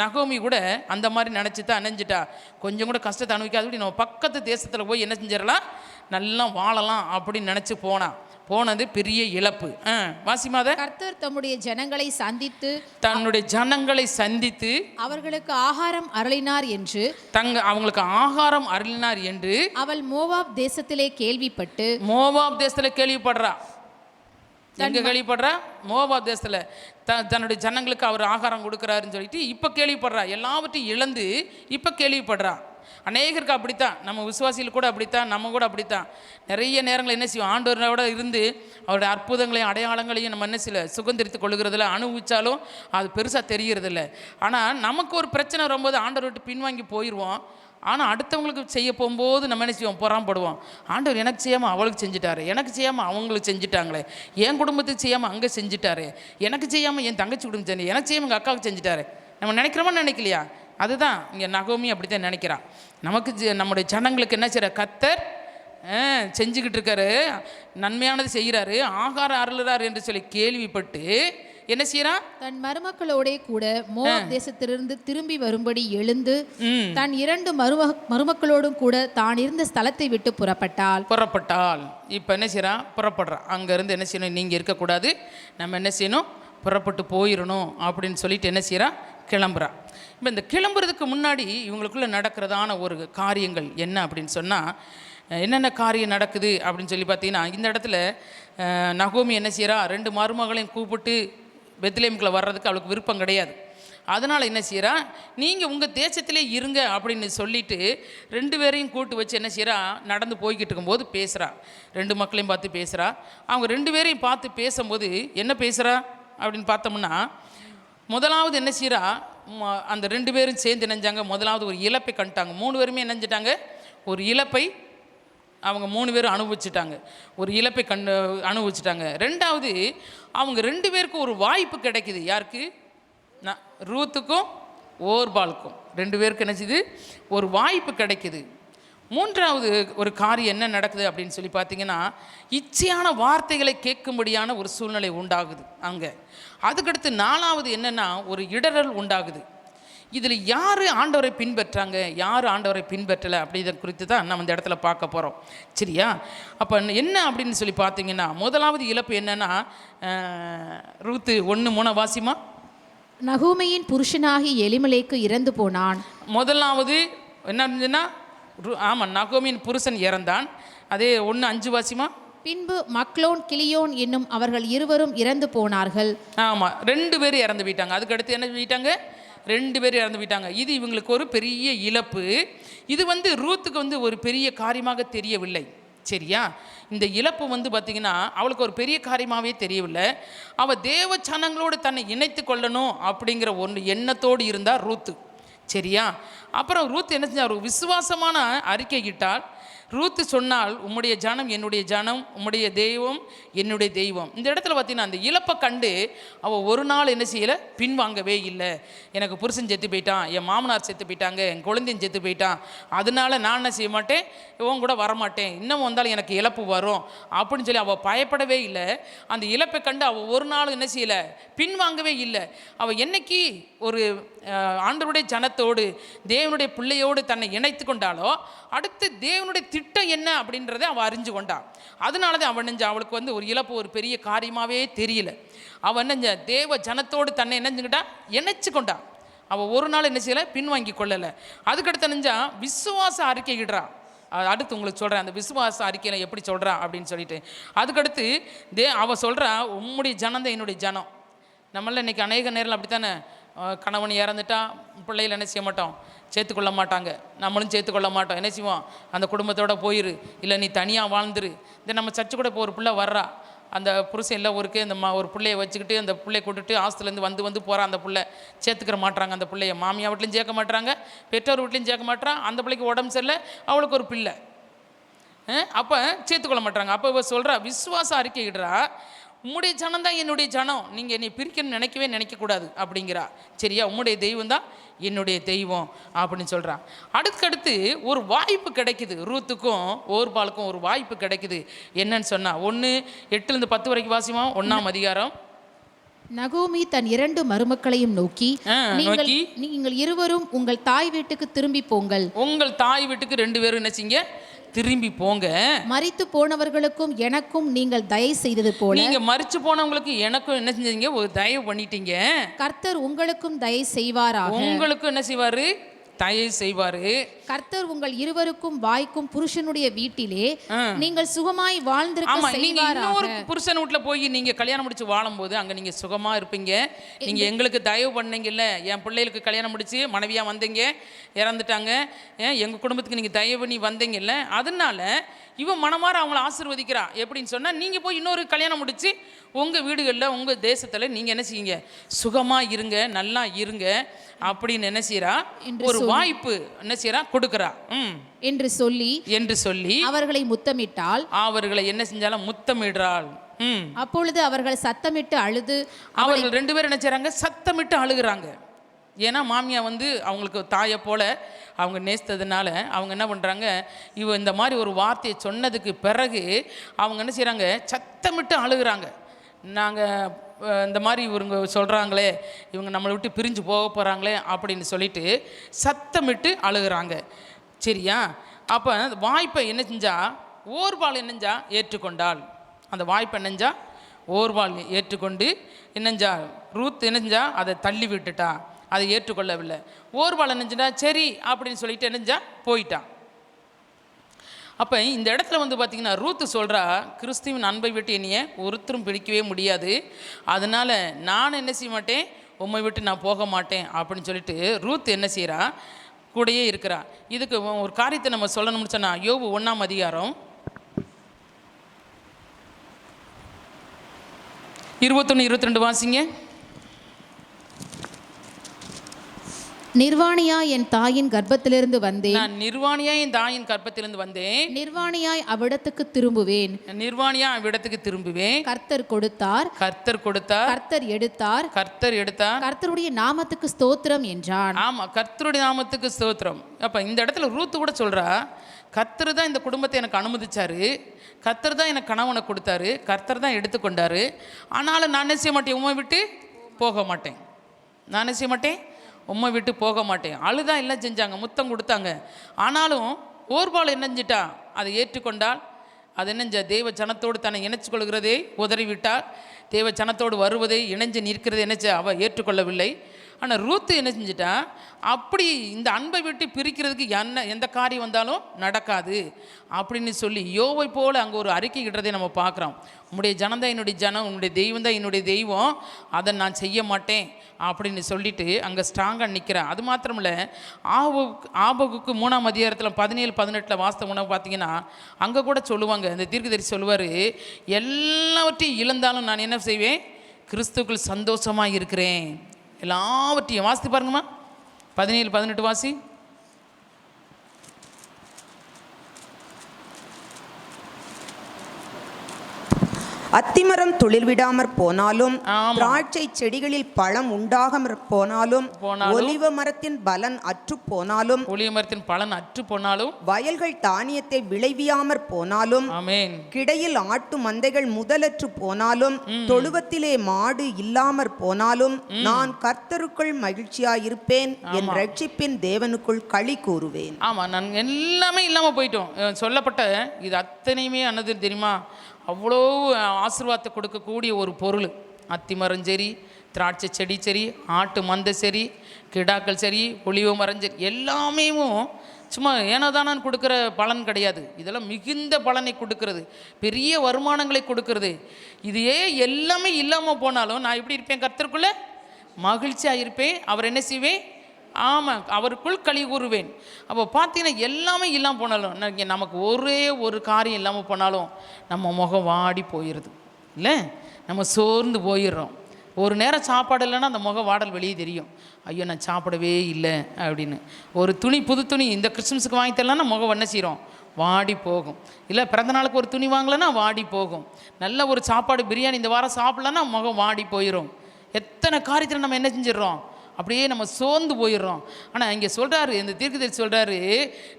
நகோமி கூட அந்த மாதிரி நினச்சி தான் அணைஞ்சிட்டா. கொஞ்சம் கூட கஷ்டத்தை அனுபவிக்காதபடி நம்ம பக்கத்து தேசத்தில் போய் என்ன செஞ்சிடலாம், நல்லா வாழலாம் அப்படின்னு நினச்சி போனது பெரிய இழப்பு. வாசிமாத. கர்த்தர் தம்முடைய ஜனங்களை சந்தித்து, தன்னுடைய ஜனங்களை சந்தித்து அவர்களுக்கு ஆகாரம் அருளினார் என்று, அவங்களுக்கு ஆகாரம் அருளினார் என்று அவள் மோவாப் தேசத்திலே கேள்விப்பட்டு. மோவாப் தேசத்தில் கேள்விப்படுறா. எங்கே கேள்விப்படுறா? மோவாப் தேசத்தில் தன்னுடைய ஜனங்களுக்கு அவர் ஆகாரம் கொடுக்குறாருன்னு சொல்லிட்டு இப்போ கேள்விப்படுறா. எல்லாவற்றையும் இழந்து இப்போ கேள்விப்படுறா. அநேகருக்கு அப்படித்தான், நம்ம விசுவாசிகள் கூட அப்படித்தான், நம்ம கூட அப்படித்தான். நிறைய நேரங்கள் என்ன செய்வோம், ஆண்டவரோட இருந்து அவருடைய அற்புதங்களையும் அடையாளங்களையும் நம்ம என்ன செய்யல சுதந்திரித்து கொள்ளுகிறதில்ல, அனுபவிச்சாலும் அது பெருசாக தெரிகிறதில்ல. ஆனால் நமக்கு ஒரு பிரச்சனை வரும்போது ஆண்டவர் விட்டு பின்வாங்கி போயிடுவோம். ஆனால் அடுத்தவங்களுக்கு செய்ய போகும்போது நம்ம என்ன செய்வோம், பொறாமப்படுவோம். ஆண்டவர் எனக்கு செய்யாமல் அவளுக்கு செஞ்சுட்டாரு, எனக்கு செய்யாமல் அவங்களுக்கு செஞ்சுட்டாங்களே, என் குடும்பத்துக்கு செய்யாமல் அங்கே செஞ்சுட்டாரு, எனக்கு செய்யாமல் என் தங்கச்சி குடும்பம் செஞ்சு, எனக்கு செய்யாமல் எங்கள் அக்காவுக்கு செஞ்சுட்டாரு. நம்ம நினைக்கிறோமா நினைக்கலையா? அதுதான் இங்கே நகோமி அப்படி தான் நினைக்கிறான். நமக்கு நம்முடைய ஜனங்களுக்கு என்ன செய்கிற கர்த்தர் செஞ்சுக்கிட்டு இருக்காரு, நன்மையானது செய்கிறாரு, ஆகாரம் அருளுறாரு என்று சொல்லி கேள்விப்பட்டு என்ன செய்யறான், தன் மருமக்களோட கூட மோவாப் தேசத்திலிருந்து திரும்பி வரும்படி எழுந்து தன் 2 மருமக்களோடும் கூட தான் இருந்த ஸ்தலத்தை விட்டு புறப்பட்டாள். இப்போ என்ன செய்யறான், புறப்படுறான். அங்கேருந்து என்ன செய்யணும், நீங்கள் இருக்கக்கூடாது, நம்ம என்ன செய்யணும், புறப்பட்டு போயிடணும் அப்படின்னு சொல்லிட்டு என்ன செய்யறான், கிளம்புறான். இப்போ இந்த கிளம்புறதுக்கு முன்னாடி இவங்களுக்குள்ளே நடக்கிறதான ஒரு காரியங்கள் என்ன அப்படின்னு சொன்னால், என்னென்ன காரியம் நடக்குது அப்படின்னு சொல்லி பார்த்தீங்கன்னா, இந்த இடத்துல நகோமி என்ன செய்கிறா, 2 மருமகளையும் கூப்பிட்டு பெத்லேமுக்குள்ள வர்றதுக்கு அவளுக்கு விருப்பம் கிடையாது. அதனால் என்ன செய்கிறா, நீங்கள் உங்கள் தேசத்திலே இருங்க அப்படின்னு சொல்லிட்டு 2 பேரையும் கூட்டு வச்சு என்ன செய்கிறா, நடந்து போய்கிட்டு இருக்கும்போது பேசுகிறா. 2 மக்களையும் பார்த்து பேசுகிறா. அவங்க 2 பேரையும் பார்த்து பேசும்போது என்ன பேசுகிறா அப்படின்னு பார்த்தோம்னா, முதலாவது என்ன செய்கிறா, அந்த 2 பேரும் சேர்ந்து இணைஞ்சாங்க. முதலாவது ஒரு இழப்பை கண்டுட்டாங்க. 3 பேருமே இணைஞ்சிட்டாங்க. ஒரு இழப்பை அவங்க 3 பேரும் அனுபவிச்சுட்டாங்க. ஒரு இழப்பை அனுபவிச்சுட்டாங்க. 2வது அவங்க 2 பேருக்கும் ஒரு வாய்ப்பு கிடைக்குது. யாருக்கு, ரூத்துக்கும் ஓர்பாலுக்கும் 2 பேருக்கு என்னச்சுது, ஒரு வாய்ப்பு கிடைக்குது. 3வது ஒரு காரியம் என்ன நடக்குது அப்படின்னு சொல்லி பார்த்தீங்கன்னா, இச்சையான வார்த்தைகளை கேட்கும்படியான ஒரு சூழ்நிலை உண்டாகுது அங்கே. அதுக்கடுத்து 4வது என்னென்னா, ஒரு இடரல் உண்டாகுது. இதில் யார் ஆண்டவரை பின்பற்றாங்க, யார் ஆண்டவரை பின்பற்றலை அப்படிங்கிற குறித்து தான் நம்ம இந்த இடத்துல பார்க்க போகிறோம். சரியா? அப்போ என்ன அப்படின்னு சொல்லி பார்த்தீங்கன்னா, முதலாவது இழப்பு என்னென்னா, ரூத்து 1:3 வாசிமா. நகோமியின் புருஷனாகி எலிமெலேக்கு இறந்து போனான். முதலாவது என்ன இருந்துச்சுன்னா, ஆமாம், நகோமியின் புருஷன் இறந்தான். அதே 1:5 வாசிமா. பின்பு மக்லோன் கிளியோன் என்னும் அவர்கள் இருவரும் இறந்து போனார்கள். ஆமாம், 2 பேர் இறந்து போயிட்டாங்க. அதுக்கடுத்து என்ன போயிட்டாங்க, 2 பேர் இறந்து போயிட்டாங்க. இது இவங்களுக்கு ஒரு பெரிய இழப்பு. இது ரூத்துக்கு ஒரு பெரிய காரியமாக தெரியவில்லை. சரியா? இந்த இழப்பு பார்த்திங்கன்னா அவளுக்கு ஒரு பெரிய காரியமாகவே தெரியவில்லை. அவள் தேவ சனங்களோடு தன்னை இணைத்து கொள்ளணும் அப்படிங்கிற ஒன்று எண்ணத்தோடு இருந்தார் ரூத்து. சரியா? அப்புறம் ரூத் என்ன செஞ்சார், ஒரு விசுவாசமான அறிக்கையிட்டால். ரூத்து சொன்னால், உம்முடைய ஜனம் என்னுடைய ஜனம், உம்முடைய தெய்வம் என்னுடைய தெய்வம். இந்த இடத்துல பார்த்தீங்கன்னா அந்த இழப்பை கண்டு அவள் ஒரு நாள் என்ன செய்யலை, பின்வாங்கவே இல்லை. எனக்கு புருஷன் செத்து போயிட்டான், என் மாமனார் செத்து போயிட்டாங்க, என் குழந்தையும் செத்து போயிட்டான், அதனால நான் என்ன செய்ய மாட்டேன், இவன் கூட வரமாட்டேன், இன்னும் வந்தாலும் எனக்கு இழப்பு வரும் அப்படின்னு சொல்லி அவள் பயப்படவே இல்லை. அந்த இழப்பை கண்டு அவள் ஒரு நாள் என்ன செய்யலை, பின்வாங்கவே இல்லை. அவள் என்னைக்கு ஒரு ஆண்டவருடைய ஜனத்தோடு தேவனுடைய பிள்ளையோடு தன்னை இணைத்து கொண்டாலோ, அடுத்து தேவனுடைய திட்டம் என்ன அப்படின்றத அவள் அறிஞ்சு கொண்டாள். அதனால தான் அவள் அவளுக்கு ஒரு இழப்பு ஒரு பெரிய காரியமாகவே தெரியல. அவள் என்ன தேவ ஜனத்தோடு தன்னை இணைஞ்சுக்கிட்டா, இணைச்சு கொண்டா. அவள் ஒரு நாள் என்ன செய்யலை, பின்வாங்கி கொள்ளலை. அதுக்கடுத்து நினைஞ்சா விசுவாச அறிக்கையிடுறா. அடுத்து உங்களுக்கு சொல்கிறேன் அந்த விசுவாச அறிக்கையில் எப்படி சொல்கிறா அப்படின்னு சொல்லிட்டு. அதுக்கடுத்து அவள் சொல்கிறா, உம்முடைய ஜனம் தான் என்னுடைய ஜனம். நம்மள இன்றைக்கி அநேக நேரில் அப்படித்தானே, கணவன் இறந்துட்டா பிள்ளைகள் என்ன செய்ய மாட்டோம், சேர்த்துக்கொள்ள மாட்டாங்க, நம்மளும் சேர்த்துக்கொள்ள மாட்டோம். என்ன செய்வோம், அந்த குடும்பத்தோடு போயிரு, இல்லை நீ தனியாக வாழ்ந்துரு. இந்த நம்ம சர்ச்சு கூட இப்போ ஒரு பிள்ளை வர்றா, அந்த புருஷன் எல்லாம் ஊருக்கு இந்த ஒரு பிள்ளையை வச்சுக்கிட்டு அந்த பிள்ளையை கூட்டுட்டு ஆஸ்திலேருந்து வந்து போகிறான். அந்த பிள்ளை சேர்த்துக்கிற மாட்டாங்க. அந்த பிள்ளைய மாமியா வீட்லையும் சேர்க்க மாட்டாங்க, பெற்றோர் வீட்லையும் சேர்க்க மாட்டான். அந்த பிள்ளைக்கு உடம்பு சரியில்லை, அவளுக்கு ஒரு பிள்ளை, அப்போ சேர்த்துக்கொள்ள மாட்டாங்க. அப்போ இவ சொல்கிறா, விசுவாச அறிக்கையிடுறா, உம்முடைய ஜனம் தான் என்னுடைய ஜனம், நீங்கள் என்னை பிரிக்கணும்னு நினைக்கக்கூடாது அப்படிங்கிறா. சரியா? உம்முடைய தெய்வம் தான் என்னுடைய தெய்வம் அப்படின்னு சொல்கிறான். அடுத்தடுத்து ஒரு வாய்ப்பு கிடைக்குது ரூத்துக்கும் ஓர்பாலுக்கும், ஒரு வாய்ப்பு கிடைக்குது. என்னன்னு சொன்னால் 1:8-10 வரைக்கும் வாசிமா. 1ஆம் அதிகாரம். நகோமி தன் 2 மருமக்களையும் நோக்கி, நீங்கள் இருவரும் உங்கள் தாய் வீட்டுக்கு திரும்பி போங்கள். உங்கள் தாய் வீட்டுக்கு 2 பேரும் என்ன செய்யுங்க, திரும்பி போங்க. மரித்து போனவர்களுக்கும் எனக்கும் நீங்கள் தயவு செய்தது போல, நீங்க மரிச்சு போனவங்களுக்கு எனக்கும் என்ன செஞ்சீங்க, ஒரு தயவு பண்ணிட்டீங்க. கர்த்தர் உங்களுக்கும் தயவு செய்வாராக. உங்களுக்கும் என்ன செய்வாரு, தயவு செய்வாரு. கர்த்தர் உங்கள் இருவருக்கும் வாய்க்கும் புருஷனுடைய வீட்டிலே நீங்கள் சுகமாய் வாழ்ந்திருக்க நீங்க செய்வாராக. இன்னொரு புருஷன் வீட்டுல போய் நீங்க கல்யாணம் முடிச்சு வாழும்போது அங்க நீங்க சுகமா இருப்பீங்க. நீங்க எங்களுக்கு தயவு பண்ணீங்கல்ல, என் பிள்ளைகளுக்கு கல்யாணம் முடிச்சு மனைவியா வந்தீங்க, இறந்துட்டாங்க, எங்க குடும்பத்துக்கு நீங்க தயவு பண்ணி வந்தீங்கல்ல, அதனால இவன் மனமாற அவங்கள ஆசீர்வதிக்கிறா. எப்படின்னு சொன்னா, நீங்க போய் இன்னொரு கல்யாணம் முடிச்சு உங்க வீடுகளில் உங்க தேசத்துல நீங்க என்ன செய்யுங்க, சுகமா இருங்க, நல்லா இருங்க அப்படின்னு என்ன செய்யறா, ஒரு வாய்ப்பு என்ன செய்யறா, கொடுக்கறா. என்று சொல்லி அவர்களை முத்தமிட்டால், அவர்களை என்ன செஞ்சாலும் முத்தமிடுறாள். அப்பொழுது அவர்கள் சத்தமிட்டு அழுது, அவர்கள் 2 பேரும் என்ன செய்றாங்க, சத்தமிட்டு அழுகுறாங்க. ஏன்னா மாமியா வந்து அவங்களுக்கு தாயை போல அவங்க நேசித்ததுனால அவங்க என்ன பண்ணுறாங்க, இவ இந்த மாதிரி ஒரு வார்த்தையை சொன்னதுக்கு பிறகு அவங்க என்ன செய்கிறாங்க, சத்தமிட்டு அழுகுறாங்க. நாங்கள் இந்த மாதிரி இவங்க சொல்கிறாங்களே, இவங்க நம்மளை விட்டு பிரிஞ்சு போக போகிறாங்களே அப்படின்னு சொல்லிட்டு சத்தமிட்டு அழுகுறாங்க. சரியா? அப்போ வாய்ப்பை என்ன செஞ்சா, ஓர்பால் என்னஞ்சா ஏற்றுக்கொண்டாள். அந்த வாய்ப்பை என்னஞ்சா ஓர்பால் ஏற்றுக்கொண்டு என்னஞ்சா, ரூத் என்னஞ்சா அதை தள்ளி விட்டுட்டா, அதை ஏற்றுக்கொள்ளவில்லை. ஓர்பால் என்னஞ்சா சரி அப்படின்னு சொல்லிட்டு என்னஞ்சா போயிட்டான். அப்போ இந்த இடத்துல வந்து பார்த்திங்கன்னா ரூத்து சொல்கிறா, கிறிஸ்துவின் அன்பை விட்டு என்னைய ஒருத்தரும் பிடிக்கவே முடியாது, அதனால் நான் என்ன செய்ய மாட்டேன், உம்மை விட்டு நான் போக மாட்டேன் அப்படின்னு சொல்லிட்டு ரூத் என்ன செய்கிறா, கூடயே இருக்கிறா. இதுக்கு ஒரு காரியத்தை நம்ம சொல்லணும்னு சொன்னால், யோபு 1ஆம் அதிகாரம் 21-22 வாசிங்க. நிர்வாணியாய் என் தாயின் கர்ப்பத்திலிருந்து வந்தேன், நான் நிர்வாணியாய் என் தாயின் கர்ப்பத்திலிருந்து வந்தேன், நிர்வாணியாய் அவ்விடத்துக்கு திரும்புவேன், நிர்வாணியாய் அவ்விடத்துக்கு திரும்புவேன். கர்த்தர் கொடுத்தார், கர்த்தர் கொடுத்தார், கர்த்தர் எடுத்தார், கர்த்தர் எடுத்தார், கர்த்தருடைய நாமத்துக்கு ஸ்தோத்திரம் என்றான். ஆமா, கர்த்தருடைய நாமத்துக்கு ஸ்தோத்திரம். அப்ப இந்த இடத்துல ரூத்து கூட சொல்றா, கர்த்தர் தான் இந்த குடும்பத்தை எனக்கு அனுமதிச்சாரு, கர்த்தர் தான் எனக்கு கணவனை கொடுத்தாரு, கர்த்தர் தான் எடுத்துக்கொண்டாரு, ஆனாலும் நான் என்ன செய்ய மாட்டேன், உம்மை விட்டு போக மாட்டேன், நான் என்ன செய்ய மாட்டேன், உம்மை விட்டு போக மாட்டேன். அழுதா எல்லாம் செஞ்சாங்க, முத்தம் கொடுத்தாங்க, ஆனாலும் ஓர்பால் என்ன செஞ்சிட்டா, அதை ஏற்றுக்கொண்டால். அது என்னஞ்ச தேவ ஜனத்தோடு தன்னை இணைச்சு கொள்கிறதே உதறிவிட்டால், தேவ ஜனத்தோடு வருவதை இணைஞ்சு நிற்கிறதை என்னச்ச அவள் ஏற்றுக்கொள்ளவில்லை. ஆனால் ரூத்து என்ன செஞ்சிட்டா, அப்படி இந்த அன்பை விட்டு பிரிக்கிறதுக்கு எந்த காரியம் வந்தாலும் நடக்காது அப்படின்னு சொல்லி யோவை போல் அங்கே ஒரு அறிக்கை இடுறதை நம்ம பார்க்குறோம். உன்னுடைய ஜனம் தான் என்னுடைய ஜனம், உன்னுடைய தெய்வம் தான் என்னுடைய தெய்வம், அதை நான் செய்ய மாட்டேன் அப்படின்னு சொல்லிட்டு அங்கே ஸ்ட்ராங்காக நிற்கிறேன். அது மாத்திரமில்ல, ஆபகுக்கு 3ஆம் அதிகாரத்தில் 17-18 வாஸ்தவம்னா பார்த்தீங்கன்னா அங்கே கூட சொல்லுவாங்க, இந்த தீர்க்கதரிசி சொல்லுவார், எல்லாவற்றையும் இழந்தாலும் நான் என்ன செய்வேன், கிறிஸ்துவுக்குள் சந்தோஷமாக இருக்கிறேன். எல்லாவற்றையும் வாசித்து பாருங்கம்மா, 17-18 வாசி. அத்திமரம் துளிர் விடாமற் போனாலும், திராட்சை செடிகளில் பழம் உண்டாகாமற் போனாலும், ஒலிவ மரத்தின் பலன் அற்று போனாலும், வயல்கள் தானியத்தை விளைவியாமற் போனாலும், கிடையில் ஆட்டு மந்தைகள் முதலற்று போனாலும், தொழுவத்திலே மாடு இல்லாமற் போனாலும், நான் கர்த்தருக்குள் மகிழ்ச்சியாயிருப்பேன், என் ரட்சிப்பின் தேவனுக்குள் களி கூறுவேன். ஆமா, நான் எல்லாமே இல்லாம போயிட்டோம். சொல்லப்பட்ட இது அத்தனையுமே என்னது தெரியுமா, அவ்வளோ ஆசீர்வாதத்தை கொடுக்கக்கூடிய ஒரு பொருள். அத்திமரம் சரி, திராட்சை செடி சரி, ஆட்டு மந்தை சரி, கிடாக்கள் சரி, ஒலிவ மரம் சரி, எல்லாமே சும்மா ஏனோதானான்னு கொடுக்குற பலன் கிடையாது. இதெல்லாம் மிகுந்த பலனை கொடுக்கறது, பெரிய வருமானங்களை கொடுக்கறது. இது எல்லாமே இல்லாமல் போனாலும் நான் எப்படி இருப்பேன், கர்த்தருக்குள்ளே மகிழ்ச்சியாக இருப்பேன், அவர் என்ன செய்வேன், ஆமாம், அவருக்குள் களி கூறுவேன். அப்போ பார்த்தீங்கன்னா எல்லாமே இல்லாமல் போனாலும், நமக்கு ஒரே ஒரு காரியம் இல்லாமல் போனாலும் நம்ம முகம் வாடி போயிடுது இல்லை, நம்ம சோர்ந்து போயிடுறோம். ஒரு நேரம் சாப்பாடு இல்லைன்னா அந்த முக வாடல் வெளியே தெரியும், ஐயோ நான் சாப்பிடவே இல்லை அப்படின்னு. ஒரு துணி, புது துணி இந்த கிறிஸ்மஸுக்கு வாங்கி தரலன்னா முகம் என்ன செய்கிறோம், வாடி போகும். இல்லை பிறந்தநாளுக்கு ஒரு துணி வாங்கலைன்னா வாடி போகும். நல்ல ஒரு சாப்பாடு பிரியாணி இந்த வாரம் சாப்பிட்லன்னா முகம் வாடி போயிடும். எத்தனை காரியத்தில் நம்ம என்ன செஞ்சிடறோம், அப்படியே நம்ம சோர்ந்து போயிடுறோம். ஆனால் இங்கே சொல்கிறாரு, இந்த தீர்க்கதரிசி சொல்கிறாரு,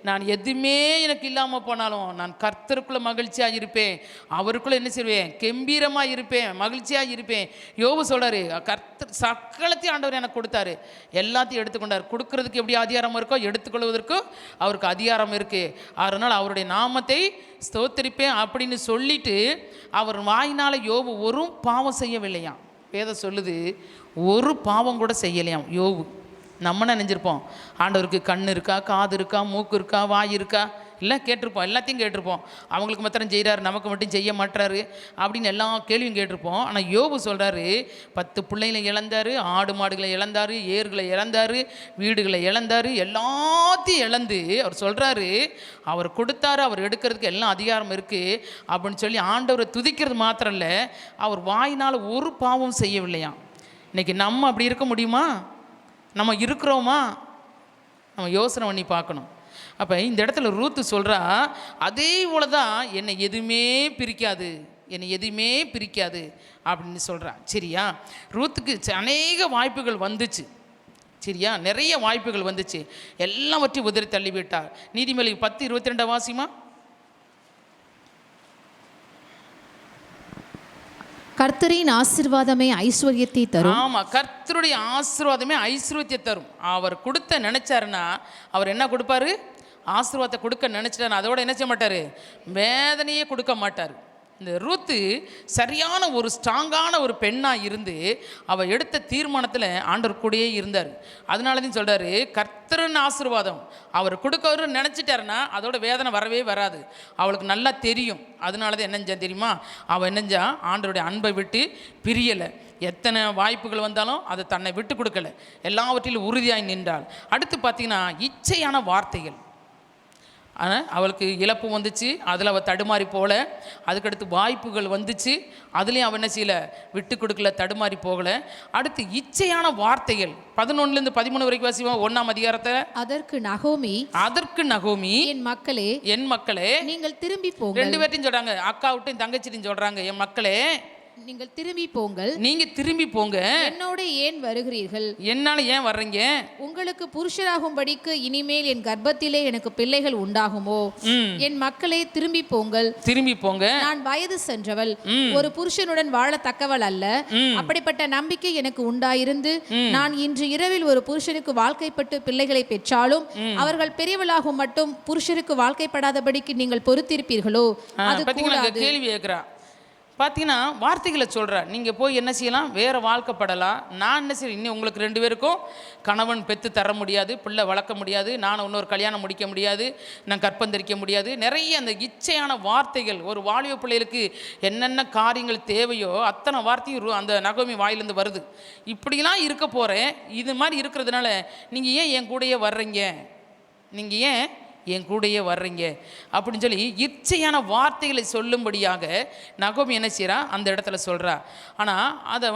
நான் எதுவுமே எனக்கு இல்லாமல் போனாலும் நான் கர்த்தருக்குள்ளே மகிழ்ச்சியாக இருப்பேன், அவருக்குள்ளே என்ன செய்வேன், கம்பீரமாக இருப்பேன், மகிழ்ச்சியாக இருப்பேன். யோபு சொல்கிறாரு, கர்த்தர் சகலத்தையும் ஆண்டவர் எனக்கு கொடுத்தாரு, எல்லாத்தையும் எடுத்துக்கொண்டார். கொடுக்கறதுக்கு எப்படி அதிகாரம் இருக்கோ எடுத்துக்கொள்வதற்கும் அவருக்கு அதிகாரம் இருக்குது. அதனால் அவருடைய நாமத்தை ஸ்தோத்திரிப்பேன் அப்படின்னு சொல்லிட்டு அவர் வாயினால் யோபு ஒரு பாவம் செய்யவில்லையாம். வேதம் சொல்லுது, ஒரு பாவம் கூட செய்யலையாம் யோபு. நம்ம நினைஞ்சிருப்போம் ஆண்டவருக்கு கண் இருக்கா, காது இருக்கா, மூக்கு இருக்கா, வாய் இருக்கா, இல்லை கேட்டிருப்போம், எல்லாத்தையும் கேட்டிருப்போம். அவங்களுக்கு மாத்திரம் செய்கிறாரு, நமக்கு மட்டும் செய்ய மாட்டாரு அப்படின்னு எல்லா கேள்வியும் கேட்டிருப்போம். ஆனால் யோபு சொல்கிறாரு, 10 பிள்ளைகளை இழந்தார், ஆடு மாடுகளை இழந்தார், ஏர்களை இழந்தார், வீடுகளை இழந்தார், எல்லாத்தையும் இழந்து அவர் சொல்கிறாரு, அவர் கொடுத்தாரு, அவர் எடுக்கிறதுக்கு எல்லாம் அதிகாரம் இருக்குது அப்படின்னு சொல்லி ஆண்டவரை துதிக்கிறது மாத்திரம் இல்லை, அவர் வாயினால் ஒரு பாவம் செய்யவில்லையாம். இன்றைக்கி நம்ம அப்படி இருக்க முடியுமா? நம்ம இருக்கிறோமா? நம்ம யோசனை பண்ணி பார்க்கணும். அப்போ இந்த இடத்துல ரூத்து சொல்கிறா, அதே போல தான் என்னை எதுவுமே பிரிக்காது, என்னை எதுவுமே பிரிக்காது அப்படின்னு சொல்கிறா. சரியா? ரூத்துக்கு அநேக வாய்ப்புகள் வந்துச்சு. சரியா? நிறைய வாய்ப்புகள் வந்துச்சு, எல்லாவற்றையும் உதறி தள்ளிவிட்டார். நீதிமொழிகள் 10:22 வாசிமா. கர்த்தரின் ஆசீர்வாதமே ஐஸ்வர்யத்தை தரும். ஆமா, கர்த்தருடைய ஆசீர்வாதமே ஐஸ்வர்யத்தை தரும். அவர் கொடுத்த நினைச்சாருன்னா அவர் என்ன கொடுப்பாரு? ஆசீர்வாதத்தை கொடுக்க நினைச்சிட்டாரு, அதோட என்ன செய்ய மாட்டாரு? வேதனையே கொடுக்க மாட்டார். இந்த ரூத்து சரியான ஒரு ஸ்ட்ராங்கான ஒரு பெண்ணாக இருந்து அவள் எடுத்த தீர்மானத்தில் ஆண்டவர் கூடயே இருந்தார். அதனால தான் சொல்கிறாரு, கர்த்தரின் ஆசீர்வாதம் அவர் கொடுக்கவர் நினச்சிட்டாருன்னா அதோட வேதனை வரவே வராது. அவளுக்கு நல்லா தெரியும். அதனால தான் என்னஞ்சா தெரியுமா, அவள் என்னஞ்சா ஆண்டவருடைய அன்பை விட்டு பிரியலை. எத்தனை வாய்ப்புகள் வந்தாலும் அதை தன்னை விட்டு கொடுக்கல, எல்லாவற்றிலும் உறுதியாய் நின்றாள். அடுத்து பார்த்தீங்கன்னா இச்சையான வார்த்தைகள். ஆனால் அவளுக்கு இழப்பு வந்துச்சு, அதில் அவள் தடுமாறி போகல. அதுக்கடுத்து வாய்ப்புகள் வந்துச்சு, அதுலேயும் அவள் என்ன செய்யலை? விட்டு கொடுக்கல, தடுமாறி போகலை. அடுத்து இச்சையான வார்த்தைகள் 11 13 வரைக்கும் வாசிவோம். 1ஆம் அதிகாரத்தை. அதற்கு நகோமி, என் மக்களே நீங்கள் திரும்பி போங்கள். 2 பேர்ட்டையும் சொல்கிறாங்க, அக்காவிட்டையும் தங்கச்சிட்டையும் சொல்கிறாங்க, என் மக்களே நீங்கள் திரும்பி போங்கள். நீங்க திரும்பி போங்க. என்னோட ஏன் வருகிறீர்கள்? என்னால ஏன் வர்றீங்க? உங்களுக்கு புருஷராகும்படிக்கு இனிமேல் என் கர்ப்பத்திலே எனக்கு பிள்ளைகள் உண்டாகுமோ? என் மக்களே திரும்பி போங்கள், திரும்பி போங்க. நான் வயது சென்றவள், ஒரு புருஷனுடன் வாழத்தக்கவள் அல்ல. அப்படிப்பட்ட நம்பிக்கை எனக்கு உண்டாயிருந்து நான் இன்று இரவில் ஒரு புருஷனுக்கு வாழ்க்கைப்பட்டு பிள்ளைகளை பெற்றாலும் அவர்கள் பெரியவளாகும் மட்டும் புருஷனுக்கு வாழ்க்கைப்படாதபடிக்கு நீங்கள் பொறுத்திருப்பீர்களோ? அது கூடாது. கேள்வி கேட்கிறா. பார்த்தீங்கன்னா வார்த்தைகளை சொல்கிறார், நீங்கள் போய் என்ன செய்யலாம்? வேறு வாழ்க்கைப்படலாம். நான் என்ன செய்யணும்? இன்னும் உங்களுக்கு 2 பேருக்கும் கணவன் பெற்று தர முடியாது, பிள்ளை வளர்க்க முடியாது, நான் இன்னொரு கல்யாணம் முடிக்க முடியாது, நான் கற்பந்தரிக்க முடியாது. நிறைய அந்த இச்சையான வார்த்தைகள், ஒரு வாலிப பிள்ளைகளுக்கு என்னென்ன காரியங்கள் தேவையோ அத்தனை வார்த்தையும் அந்த நகோமி வாயிலேருந்து வருது. இப்படிலாம் இருக்க போகிறேன், இது மாதிரி இருக்கிறதுனால நீங்கள் ஏன் என் கூடயே வர்றீங்க? நீங்கள் ஏன் என் கூடையே வர்றீங்க அப்படின்னு சொல்லி இச்சையான வார்த்தைகளை சொல்லும்படியாக நகோமி என்ன செய்கிறா? அந்த இடத்துல சொல்கிறா. ஆனால் அதை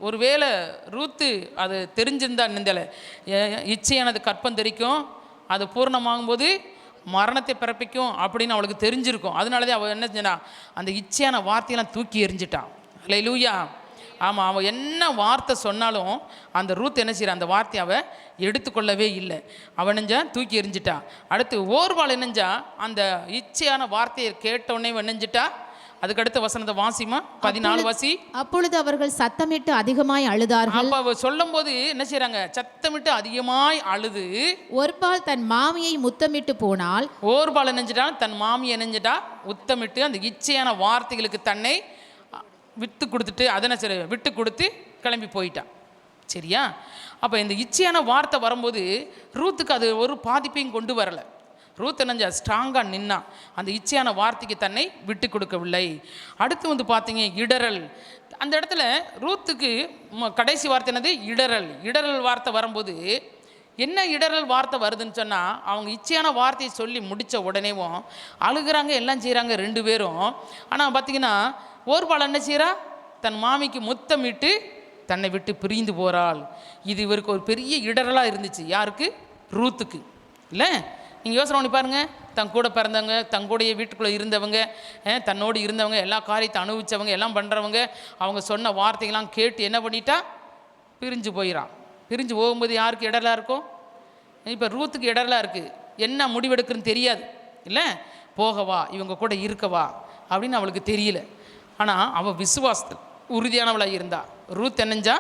ஒருவேளை ரூத்து அது தெரிஞ்சிருந்தா நிந்தலை, இச்சையானது கற்பந்தரிக்கும், அது பூர்ணமாகும்போது மரணத்தை பிறப்பிக்கும் அப்படின்னு அவளுக்கு தெரிஞ்சிருக்கும். அதனாலதான் அவள் என்ன செஞ்சா? அந்த இச்சையான வார்த்தையெல்லாம் தூக்கி எறிஞ்சிட்டான். அல்லேலூயா. ஆமாம், அவள் என்ன வார்த்தை சொன்னாலும் அந்த ரூத் என்ன செய்யறா? அந்த வார்த்தையை அவள் எடுத்துக்கொள்ளவே இல்லை. அவள் நெஞ்சா தூக்கி எறிஞ்சிட்டா. அடுத்து ஓர்வாள் என்னஞ்சா? அந்த இச்சையான வார்த்தையை கேட்டவுடனே நெஞ்சிட்டா. அதுக்கடுத்த வசனத்தை வாசிமா. 14 வாசி. அப்பொழுது அவர்கள் சத்தமிட்டு அதிகமாய் அழுதார்கள். அப்ப அவ சொல்லும் போது என்ன செய்யறாங்க? சத்தமிட்டு அதிகமாய் அழுது, ஒருபால் தன் மாமியை முத்தமிட்டு போனால், ஓர்பால் என்னஞ்சிட்டா? தன் மாமியை என்னஞ்சிட்டா? முத்தமிட்டு அந்த இச்சையான வார்த்தைகளுக்கு தன்னை விட்டு கொடுத்துட்டு, அதனை சரி விட்டு கொடுத்து கிளம்பி போயிட்டான். சரியா? அப்போ இந்த இச்சையான வார்த்தை வரும்போது ரூத்துக்கு அது ஒரு பாதிப்பையும் கொண்டு வரலை. ரூத் என்னஞ்சா? ஸ்ட்ராங்காக நின்னா, அந்த இச்சையான வார்த்தைக்கு தன்னை விட்டு கொடுக்கவில்லை. அடுத்து பார்த்தீங்க இடறல். அந்த இடத்துல ரூத்துக்கு கடைசி வார்த்தை என்னது? இடறல். இடறல் வார்த்தை வரும்போது என்ன இடறல் வார்த்தை வருதுன்னு சொன்னால், அவங்க இச்சையான வார்த்தையை சொல்லி முடித்த உடனேவும் அழுகிறாங்க, எல்லாம் செய்கிறாங்க 2 பேரும். ஆனால் பார்த்தீங்கன்னா ஓர்பாள் என்ன செய்கிறா? தன் மாமிக்கு முத்தமிட்டு தன்னை விட்டு பிரிந்து போகிறாள். இது இவருக்கு ஒரு பெரிய இடரலாக இருந்துச்சு. யாருக்கு? ரூத்துக்கு. இல்லை, நீங்கள் யோசனை பண்ணி பாருங்கள். தன் கூட பிறந்தவங்க, தன் கூடயே வீட்டுக்குள்ளே இருந்தவங்க, தன்னோடு இருந்தவங்க, எல்லா காரியத்தை அனுபவித்தவங்க, எல்லாம் பண்ணுறவங்க, அவங்க சொன்ன வார்த்தைகள்லாம் கேட்டு என்ன பண்ணிட்டா? பிரிஞ்சு போயிடான். பிரிஞ்சு போகும்போது யாருக்கு இடரலாக இருக்கும்? இப்போ ரூத்துக்கு இடரலாக இருக்குது. என்ன முடிவெடுக்குன்னு தெரியாது. இல்லை, போகவா இவங்க கூட இருக்கவா அப்படின்னு அவளுக்கு தெரியல. ஆனால் அவள் விசுவாசத்தில் உறுதியானவளாக இருந்தாள். ரூத் என்னஞ்சா?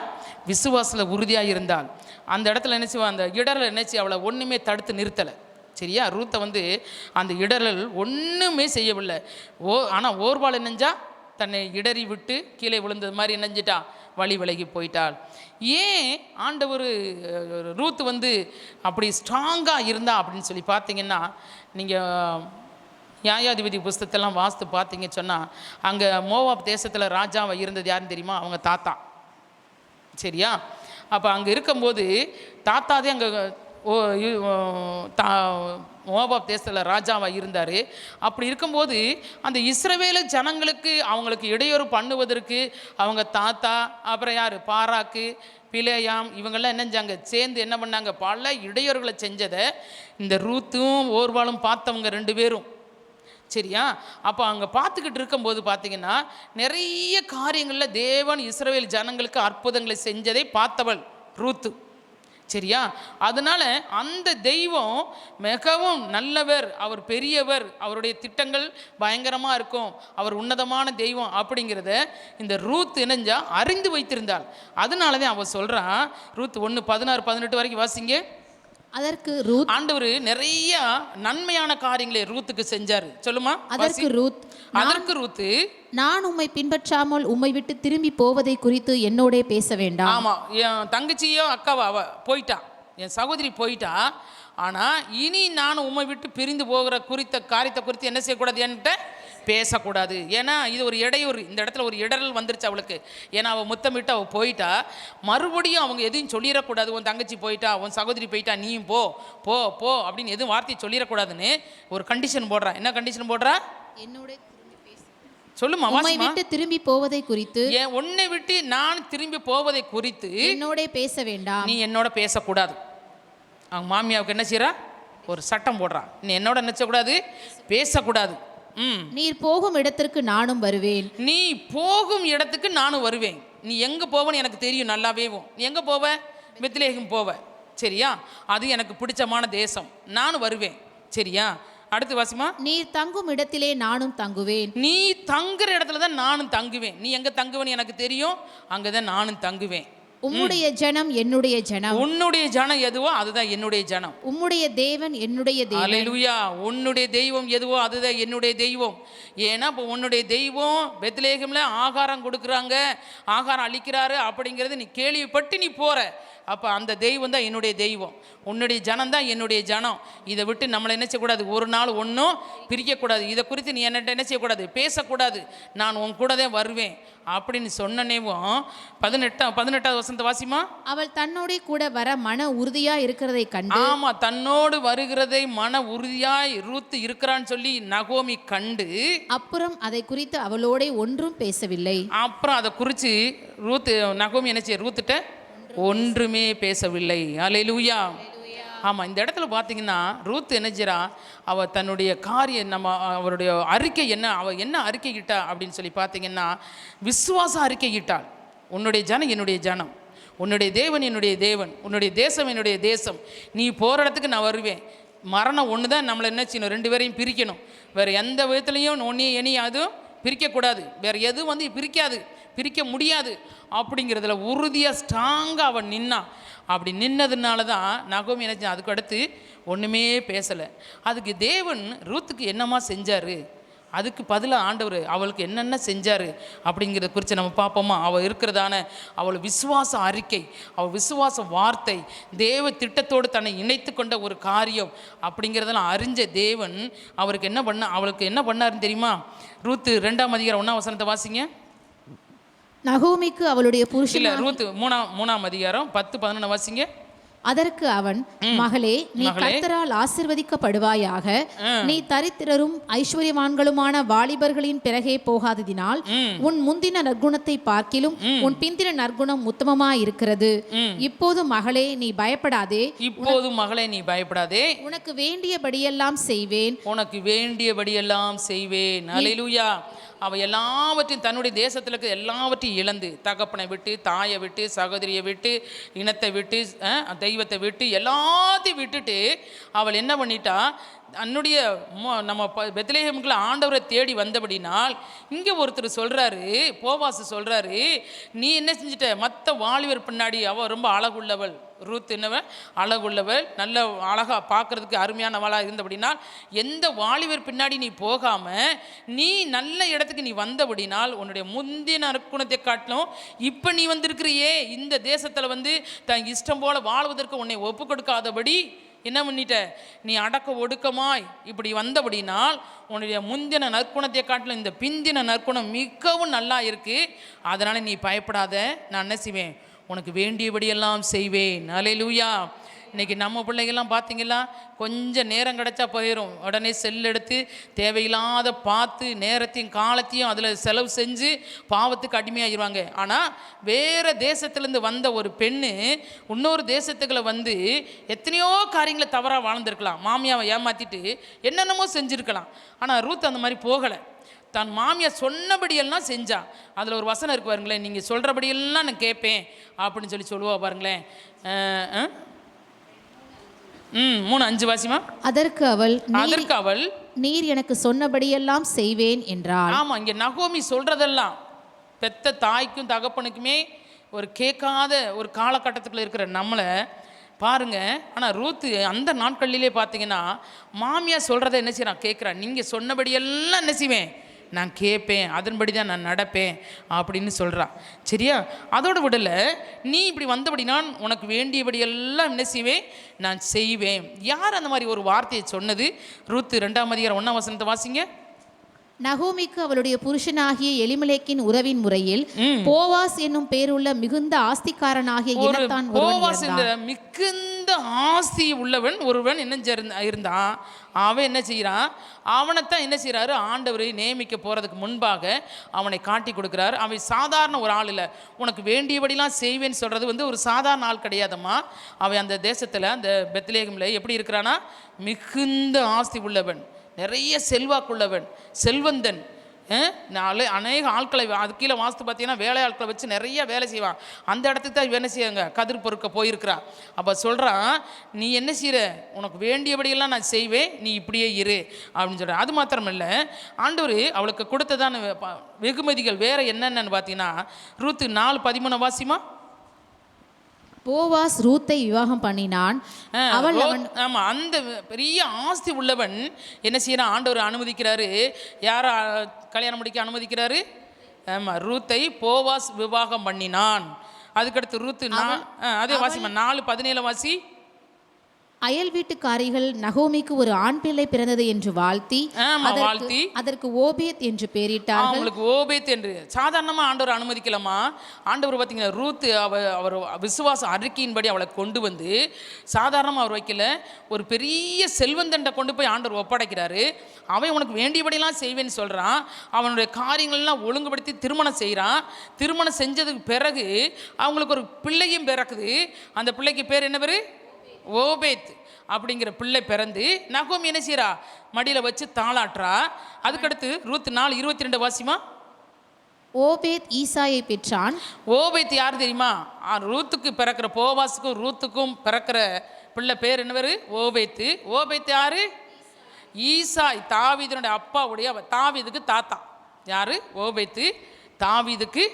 விசுவாசத்தில் உறுதியாக இருந்தாள். அந்த இடத்துல நினச்சிவா? அந்த இடரல் நினச்சி அவளை ஒன்றுமே தடுத்து நிறுத்தலை. சரியா? ரூத்தை அந்த இடரல் ஒன்றுமே செய்யவில்லை. ஆனால் ஓர்பாள் என்னஞ்சா? தன்னை இடறி விட்டு கீழே விழுந்தது மாதிரி நினைஞ்சிட்டா, வழி விலகி போயிட்டாள். ஏன் ஆண்டவர் ரூத் அப்படி ஸ்ட்ராங்காக இருந்தா அப்படின்னு சொல்லி பார்த்தீங்கன்னா, நீங்கள் நியாயாதிபதி புஸ்தகத்தெல்லாம் வாஸ்து பார்த்தீங்க சொன்னால், அங்கே மோவாப் தேசத்தில் ராஜாவை இருந்தது யாருன்னு தெரியுமா? அவங்க தாத்தா. சரியா? அப்போ அங்கே இருக்கும்போது தாத்தாதே அங்கே மோவாப் தேசத்தில் ராஜாவாக இருந்தார். அப்படி இருக்கும்போது அந்த இஸ்ரவேல ஜனங்களுக்கு அவங்களுக்கு இடையூறு பண்ணுவதற்கு அவங்க தாத்தா, அப்புறம் யார், பாராக்கு, பிலேயாம், இவங்கெல்லாம் என்னஞ்சாங்க, சேர்ந்து என்ன பண்ணாங்க, பல இடையூறுகளை செஞ்சதை இந்த ரூத்தும் ஓர்வாலும் பார்த்தவங்க 2 பேரும். சரியா? அப்போ அங்கே பார்த்துக்கிட்டு இருக்கும்போது பார்த்தீங்கன்னா, நிறைய காரியங்களில் தேவன் இஸ்ரவேல் ஜனங்களுக்கு அற்புதங்களை செஞ்சதை பார்த்தவள் ரூத்து. சரியா? அதனால் அந்த தெய்வம் மிகவும் நல்லவர், அவர் பெரியவர், அவருடைய திட்டங்கள் பயங்கரமாக இருக்கும், அவர் உன்னதமான தெய்வம் அப்படிங்கிறத இந்த ரூத் இணைஞ்சா அறிந்து வைத்திருந்தாள். அதனால தான் அவள் சொல்கிறான், ரூத் 1:16-18 வரைக்கும் வாசிங்க. அதற்கு ரூத், ஆண்டவர் நிறைய நன்மையான காரியங்களை ரூத்துக்கு செஞ்சாரு. சொல்லுமா? அதற்கு ரூத், நான் உம்மை பின்பற்றாமல் உம்மை விட்டு திரும்பி போவதை குறித்து என்னோட பேச வேண்டாம். ஆமா, என் தங்கச்சியோ அக்காவோ அவ போயிட்டா, என் சகோதரி போயிட்டா. ஆனா இனி நான் உம்மை விட்டு பிரிந்து போகிற காரியத்தை குறித்து என்ன செய்யக்கூடாது, என்கிட்ட பேசக்கூடாது. ஏன்னா இது ஒரு இடையூறு, இந்த இடத்துல ஒரு இடரல் வந்துருச்சு அவளுக்கு. ஏன்னா அவள் முத்தமிட்டு அவள் போயிட்டா. மறுபடியும் அவங்க எதுவும் சொல்லிடக்கூடாது, உன் தங்கச்சி போயிட்டா, உன் சகோதரி போயிட்டா, நீயும் போ போ போ அப்படின்னு எதுவும் வார்த்தையை சொல்லிடக்கூடாதுன்னு ஒரு கண்டிஷன் போடுறா. என்ன கண்டிஷன் போடுறா? சொல்லுமா? உம்மை விட்டு திரும்பி போவதை குறித்து, உன்னை விட்டு நான் திரும்பி போவதை குறித்து என்னோட பேச வேண்டாம், நீ என்னோட பேசக்கூடாது. அவங்க மாமியாவுக்கு என்ன செய்யறா? ஒரு சட்டம் போடுறா, நீ என்னோட நினைச்சக்கூடாது, பேசக்கூடாது. நீர் போகும் இடத்திற்கு நானும் வருவேன். நீ போகும் இடத்துக்கு நானும் வருவேன். நீ எங்க போவன்னு எனக்கு தெரியும் நல்லாவே. நீ எங்க போவ? பெத்லெகேம் போவ. சரியா? அது எனக்கு பிடிச்சமான தேசம், நானும் வருவேன். சரியா? அடுத்து வாசிமா. நீர் தங்கும் இடத்திலே நானும் தங்குவேன். நீ தங்குற இடத்துல தான் நானும் தங்குவேன். நீ எங்க தங்குவேன்னு எனக்கு தெரியும், அங்கதான் நானும் தங்குவேன். உம்முடைய ஜனம் என்னுடைய ஜனம். உன்னுடைய ஜனம் எதுவோ அதுதான் என்னுடைய ஜனம். உம்முடைய தேவன் என்னுடைய தேவன். அல்லேலூயா. உன்னுடைய தெய்வம் எதுவோ அதுதான் என்னுடைய தெய்வம். ஏன்னா இப்போ உன்னுடைய தெய்வம் பெத்லெகேம்ல ஆகாரம் கொடுக்குறாங்க, ஆகாரம் அளிக்கிறாரு அப்படிங்கிறது நீ கேள்விப்பட்டு நீ போற. அப்போ அந்த தெய்வம் தான் என்னுடைய தெய்வம், உன்னுடைய ஜனம் தான் என்னுடைய ஜனம். இதை விட்டு நம்மளை என்ன செய்யக்கூடாது, ஒரு நாள் ஒன்றும் பிரிக்கக்கூடாது. இதை குறித்து நீ என்னட்ட என்ன செய்யக்கூடாது, பேசக்கூடாது. நான் உன் கூட தான் வருவேன் அப்படின்னு சொன்னனேவும் 18வது வசனத்தை வாசிமா. அவள் தன்னோட கூட வர மன உறுதியா இருக்கிறதை கண்டு, ஆமா, தன்னோடு வருகிறதை மன உறுதியாய் ரூத் இருக்கிறான்னு சொல்லி நகோமி கண்டு, அப்புறம் அதை குறித்து அவளோட ஒன்றும் பேசவில்லை. அப்புறம் அதை குறித்து நகோமி என்ன செய்ய, ரூத்துட்ட ஒன்றுமே பேசவில்லை. அல்லேலூயா. ஆமாம், இந்த இடத்துல பார்த்தீங்கன்னா ரூத் என்ன செய்றா, அவள் தன்னுடைய காரியம் அவருடைய அறிக்கை அவள் என்ன அறிக்கையிட்டா அப்படின்னு சொல்லி பார்த்தீங்கன்னா, விசுவாச அறிக்கையிட்டாள். உன்னுடைய ஜனம் என்னுடைய ஜனம், உன்னுடைய தேவன் என்னுடைய தேவன், உன்னுடைய தேசம் என்னுடைய தேசம். நீ போகிற இடத்துக்கு நான் வருவேன். மரணம் ஒன்று தான் நம்மளை என்ன செய்யணும், 2 பேரையும் பிரிக்கணும். வேறு எந்த விதத்துலையும் ஒன்றையும் இனியும் அதுவும் பிரிக்கக்கூடாது. வேறு எதுவும் பிரிக்க முடியாது அப்படிங்கிறதுல உறுதியாக ஸ்ட்ராங்காக அவன் நின்னா. அப்படி நின்னதுனால தான் நகோமி என்ன, அதுக்கு அடுத்து ஒன்றுமே பேசலை. அதுக்கு தேவன் ரூத்துக்கு என்னமா செஞ்சார், அதுக்கு பதிலாக ஆண்டவர் அவளுக்கு என்னென்ன செஞ்சார் அப்படிங்கிறத குறித்து நம்ம பார்ப்போமா. அவள் இருக்கிறதான அவள் விசுவாச அறிக்கை, அவள் விசுவாச வார்த்தை, தேவ திட்டத்தோடு தன்னை இணைத்து கொண்ட ஒரு காரியம் அப்படிங்கிறதெல்லாம் அறிஞ்ச தேவன் அவளுக்கு என்ன பண்ணாருன்னு தெரியுமா? ரூத்து 2ஆம் அதிகாரம் 1ஆம் வசனத்தை வாசிங்க. நகோமிக்கு அவளுடைய புருஷன், ரூத் 3ஆம் அதிகாரம் 10-11 வாசிங்க. அதற்கு அவன், மகளே, நீ கர்த்தரால் ஆசீர்வதிக்கப்படுவாயாக. நீ தரித்திரரும் ஐஸ்வர்யவான்களுமான வாலிபர்களின் பிறகே போகாததினால் உன் முந்தின நற்குணத்தை பார்க்கிலும் உன் பிந்தின நற்குணம் உத்தமமாயிருக்கிறது. இப்போது மகளே நீ பயப்படாதே, உனக்கு வேண்டியபடியெல்லாம் செய்வேன். அல்லேலூயா. அவள் எல்லாவற்றையும் தன்னுடைய தேசத்தில் எல்லாவற்றையும் இழந்து, தகப்பனை விட்டு, தாயை விட்டு, சகோதரியை விட்டு, இனத்தை விட்டு, தெய்வத்தை விட்டு, எல்லாத்தையும் விட்டுட்டு அவள் என்ன பண்ணிட்டா, தன்னுடைய நம்ம பெத்லெஹேமுக்குள்ள ஆண்டவரை தேடி வந்தபடினால் இங்கே ஒருத்தர் சொல்கிறாரு, போவாசு சொல்கிறாரு, நீ என்ன செஞ்சிட்ட, மற்ற வாலிபர் பின்னாடி அவள் ரொம்ப அழகுள்ளவள், ரூத் என்னவன் அழகுள்ளவள், நல்ல அழகாக பார்க்குறதுக்கு அருமையானவளாக இருந்தபடினால் எந்த வாலிபர் பின்னாடி நீ போகாமல் நீ நல்ல இடத்துக்கு நீ வந்தபடினால் உன்னுடைய முந்தின நற்குணத்தை காட்டிலும் இப்போ நீ வந்திருக்கிறியே, இந்த தேசத்தில் வந்து தன் இஷ்டம் போல் வாழ்வதற்கு உன்னை ஒப்பு கொடுக்காதபடி என்ன பண்ணிட்ட, நீ அடக்க ஒடுக்கமாய் இப்படி வந்தபடினால் உன்னுடைய முந்தின நற்குணத்தை காட்டிலும் இந்த பிந்தின நற்குணம் மிகவும் நல்லா இருக்குது. அதனால் நீ பயப்படாத, நான் என்ன செய்வேன், உனக்கு வேண்டியபடியெல்லாம் செய்வேன். அல்லேலூயா. இன்றைக்கி நம்ம பிள்ளைகள்லாம் பார்த்திங்களா, கொஞ்சம் நேரம் கிடச்சா போயிடும், உடனே செல் எடுத்து தேவையில்லாத பார்த்து நேரத்தையும் காலத்தையும் அதில் செலவு செஞ்சு பாவத்துக்கு அடிமையாகிடுவாங்க. ஆனால் வேறு தேசத்துலேருந்து வந்த ஒரு பெண்ணு இன்னொரு தேசத்துக்களை வந்து எத்தனையோ காரியங்களை தவறாக வாழ்ந்துருக்கலாம், மாமியாவை ஏமாற்றிட்டு என்னென்னமோ செஞ்சுருக்கலாம். ஆனால் ரூத் அந்த மாதிரி போகலை, தன் மாமியார் சொன்னபடியெல்லாம் செஞ்சா. அதில் ஒரு வசனம் இருக்கு பாருங்களேன், நீங்கள் சொல்கிறபடியெல்லாம் நான் கேட்பேன் அப்படின்னு சொல்லுவா பாருங்களேன். 3:5 வாசிமா. அதற்கு அவள் நீர் எனக்கு சொன்னபடியெல்லாம் செய்வேன் என்றாள். ஆமாம், இங்கே நகோமி சொல்கிறதெல்லாம் பெத்த தாய்க்கும் தகப்பனுக்குமே ஒரு கேட்காத ஒரு காலகட்டத்துக்குள்ள இருக்கிற நம்மளை பாருங்க. ஆனால் ரூத்து அந்த நாட்களிலே பார்த்தீங்கன்னா மாமியார் சொல்கிறத என்ன செய்யறான், கேட்குறான், நீங்கள் சொன்னபடியெல்லாம் என்ன செய்வேன், நான் கேட்பேன், அதன்படி தான் நான் நடப்பேன் அப்படின்னு சொல்கிறான். சரியா, அதோட விடலை, நீ இப்படி வந்தபடி நான் உனக்கு வேண்டியபடியெல்லாம் என்ன செய்வேன், நான் செய்வேன். யார் அந்த மாதிரி ஒரு வார்த்தையை சொன்னது? ரூத்து 2ஆம் அதிகாரம் 1ஆம் வசனத்தை வாசிங்க. நகோமிக்கு அவளுடைய புருஷனாகிய எலிமெலேக்கின் உறவின் முறையில் போவாஸ் என்னும் பேருள்ள மிகுந்த ஆஸ்திக்காரனாகிய யோனத்தான் போவாஸ் என்ற மிகுந்த ஆஸ்தி உள்ளவன் ஒருவன் என்ன இருந்தான். அவன் என்ன செய்கிறான், அவனைத்தான் என்ன செய்கிறாரு, ஆண்டவரை நியமிக்க போகிறதுக்கு முன்பாக அவனை காட்டி கொடுக்குறாரு. அவன் சாதாரண ஒரு ஆள் இல்லை, உனக்கு வேண்டியபடிலாம் செய்வேன்னு சொல்கிறது வந்து ஒரு சாதாரண ஆள் கிடையாதம்மா. அவன் அந்த தேசத்தில் அந்த பெத்லெஹேமில் எப்படி இருக்கிறான்னா மிகுந்த ஆஸ்தி உள்ளவன், நிறைய செல்வாக்குள்ளவன், செல்வந்தன். அநேக ஆட்களை அது கீழே வாஸ்து பார்த்தீங்கன்னா வேலை ஆட்களை வச்சு நிறைய வேலை செய்வான். அந்த இடத்துக்கு தான் வேலை செய்வாங்க, கதிர் பொறுக்க போயிருக்கிறா. அப்போ சொல்கிறான், நீ என்ன செய்கிற, உனக்கு வேண்டியபடியெல்லாம் நான் செய்வேன், நீ இப்படியே இரு அப்படின்னு சொல்கிறேன். அது மாத்திரமில்லை, ஆண்டவர் அவளுக்கு கொடுத்ததான வெகுமதிகள் வேறு என்னென்னு பார்த்தீங்கன்னா ரூத்து 4:13 வாசிமா. போவாஸ் ரூத்தை விவாகம் பண்ணினான். ஆமாம், அந்த பெரிய ஆஸ்தி உள்ளவன் என்ன செய்யறான், ஆண்டவர் அனுமதிக்கிறாரு. யாரை கல்யாணம் முடிக்க அனுமதிக்கிறாரு? ஆமாம், ரூத்தை போவாஸ் விவாகம் பண்ணினான். அதுக்கடுத்து ரூத்து அதே வாசிமா 4:17 வாசி. அயல் வீட்டுக்காரிகள் நகோமிக்கு ஒரு ஆண் பிள்ளை பிறந்தது என்று வாழ்த்தி அதற்கு ஓபேத் என்று பெயரிட்டார்கள். அவங்களுக்கு ஓபேத் என்று சாதாரணமாக ஆண்டவர் அனுமதிக்கலாமா? ஆண்டவர் பார்த்தீங்கன்னா ரூத் அவர் விசுவாச அறிக்கையின்படி அவளை கொண்டு வந்து சாதாரணமாக அவர் வைக்கல, ஒரு பெரிய செல்வந்தண்டை கொண்டு போய் ஆண்டவர் ஒப்படைக்கிறாரு. அவன் உனக்கு வேண்டியபடியெல்லாம் செய்வேன்னு சொல்கிறான். அவனுடைய காரியங்கள்லாம் ஒழுங்குபடுத்தி திருமணம் செய்கிறான். திருமணம் செஞ்சதுக்கு பிறகு அவங்களுக்கு ஒரு பிள்ளையும் பிறக்குது. அந்த பிள்ளைக்கு பேர் என்ன பேர்? ஓபேத் அப்படிங்கிற பிள்ளை பிறந்து நகோமி என்ன செய்யறா, மடியில் வச்சு தாளாட்டுறா. அதுக்கடுத்து ரூத் 4:22 வாசிமா. ஓபேத் ஈசாயை பெற்றான். ஓபேத் யார் தெரியுமா? ரூத்துக்கு பிறக்கிற போவாஸுக்கும் ரூத்துக்கும் பிறக்கிற பிள்ளை பேர் என்ன பேர்? ஓபேத்து. ஓபேத் யாரு? ஈசாய், தாவீதுனுடைய அப்பாவுடைய தாவீதுக்கு தாத்தா. யாரு? ஓபேத்து, தாவீதுக்கு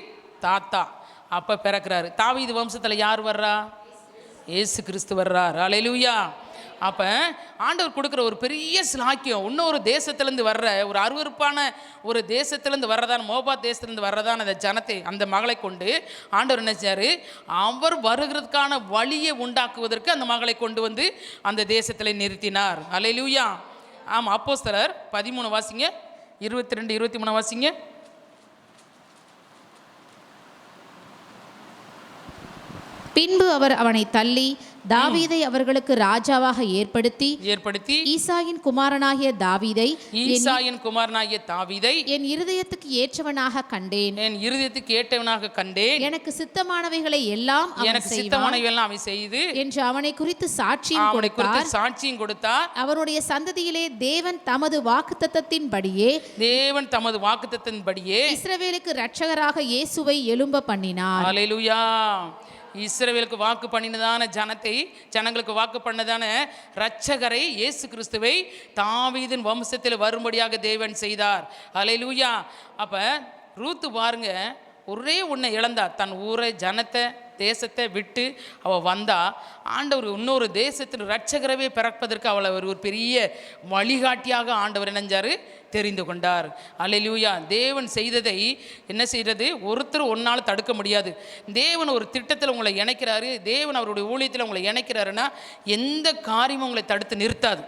தாத்தா. அப்போ பிறக்கிறாரு. தாவீது வம்சத்தில் யார் வர்றா? இயேசு கிறிஸ்து வர்றார். அல்லேலூயா. அப்போ ஆண்டவர் கொடுக்குற ஒரு பெரிய சிலாக்கியம், இன்னொரு தேசத்துலேருந்து வர்ற ஒரு அருவருப்பான ஒரு தேசத்துலேருந்து வர்றதான மோபாத் தேசத்துலேருந்து வர்றதான அந்த ஜனத்தை, அந்த மகளை கொண்டு ஆண்டவர் நினைச்சார், அவர் வருகிறதுக்கான வழியை உண்டாக்குவதற்கு அந்த மகளை கொண்டு வந்து அந்த தேசத்தில் நிறுத்தினார். அல்லேலூயா. ஆமாம், அப்போஸ்தலர் 13 வாசிங்க, 22, 23 வாசிங்க. பின்பு அவர் அவனை தள்ளி தாவீதை அவர்களுக்கு ராஜாவாக ஏற்படுத்தி ஈசாயின் குமாரனாகிய தாவீதை என் இருதயத்துக்கு ஏற்றவனாக கண்டேன். எனக்கு சித்தமானவைகளை எல்லாம் அவன் செய்து என்று அவனை குறித்து சாட்சியும் கொடுத்தார். அவருடைய சந்ததியிலே தேவன் தமது வாக்குத்தத்தத்தின்படியே இஸ்ரவேலுக்கு இரட்சகராக இயேசுவை எழும்ப பண்ணினார். அல்லேலூயா. இஸ்ரவேலுக்கு வாக்கு பண்ணினதான ஜனங்களுக்கு வாக்கு பண்ணதான இரட்சகரை இயேசு கிறிஸ்துவை தாவீதின் வம்சத்தில் வரும்படியாக தேவன் செய்தார். அல்லேலூயா. அப்போ ரூத்து பாருங்க, ஒரே ஒன்றை இழந்தா, தன் ஊரை ஜனத்தை தேசத்தை விட்டு அவள் வந்தா, ஆண்டவர் இன்னொரு தேசத்தில் இரட்சகரவே பிறப்பதற்கு அவளை ஒரு பெரிய வழிகாட்டியாக ஆண்டவர் நினைஞ்சார், தெரிந்து கொண்டார். அல்லேலூயா. தேவன் செய்ததை என்ன செய்கிறது, ஒருத்தர் ஒன்றால் தடுக்க முடியாது. தேவன் ஒரு திட்டத்தில் உங்களை இணைக்கிறாரு, தேவன் அவருடைய ஊழியத்தில் உங்களை இணைக்கிறாருன்னா எந்த காரியமும் உங்களை தடுத்து நிறுத்தாது.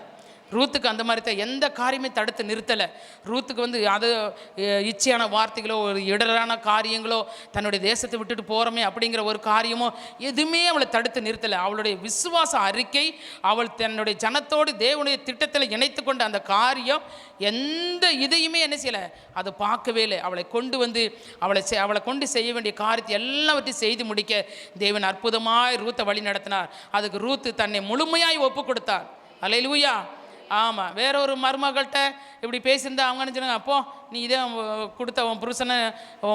ரூத்துக்கு அந்த மாதிரி தான் எந்த காரியமே தடுத்து நிறுத்தலை. ரூத்துக்கு அது இச்சையான வார்த்தைகளோ ஒரு இடரான காரியங்களோ தன்னுடைய தேசத்தை விட்டுட்டு போகிறோமே அப்படிங்கிற ஒரு காரியமோ எதுவுமே அவளை தடுத்து நிறுத்தலை. அவளுடைய விசுவாச அறிக்கை, அவள் தன்னுடைய ஜனத்தோடு தேவனுடைய திட்டத்தில் இணைத்து கொண்ட அந்த காரியம் எந்த இதையுமே என்ன செய்யலை, அதை பார்க்கவே இல்லை. அவளை கொண்டு அவளை கொண்டு செய்ய வேண்டிய காரியத்தை எல்லாவற்றையும் செய்து முடிக்க தேவன் அற்புதமாய் ரூத்தை வழி நடத்தினார். அதுக்கு ரூத்து தன்னை முழுமையாய் ஒப்பு கொடுத்தார். அல்லேலூயா. ஆமாம். வேற ஒரு மருமகள்கிட்ட இப்படி பேசியிருந்தா அவங்க நினச்சினாங்க, அப்போ நீ இதே கொடுத்த உன்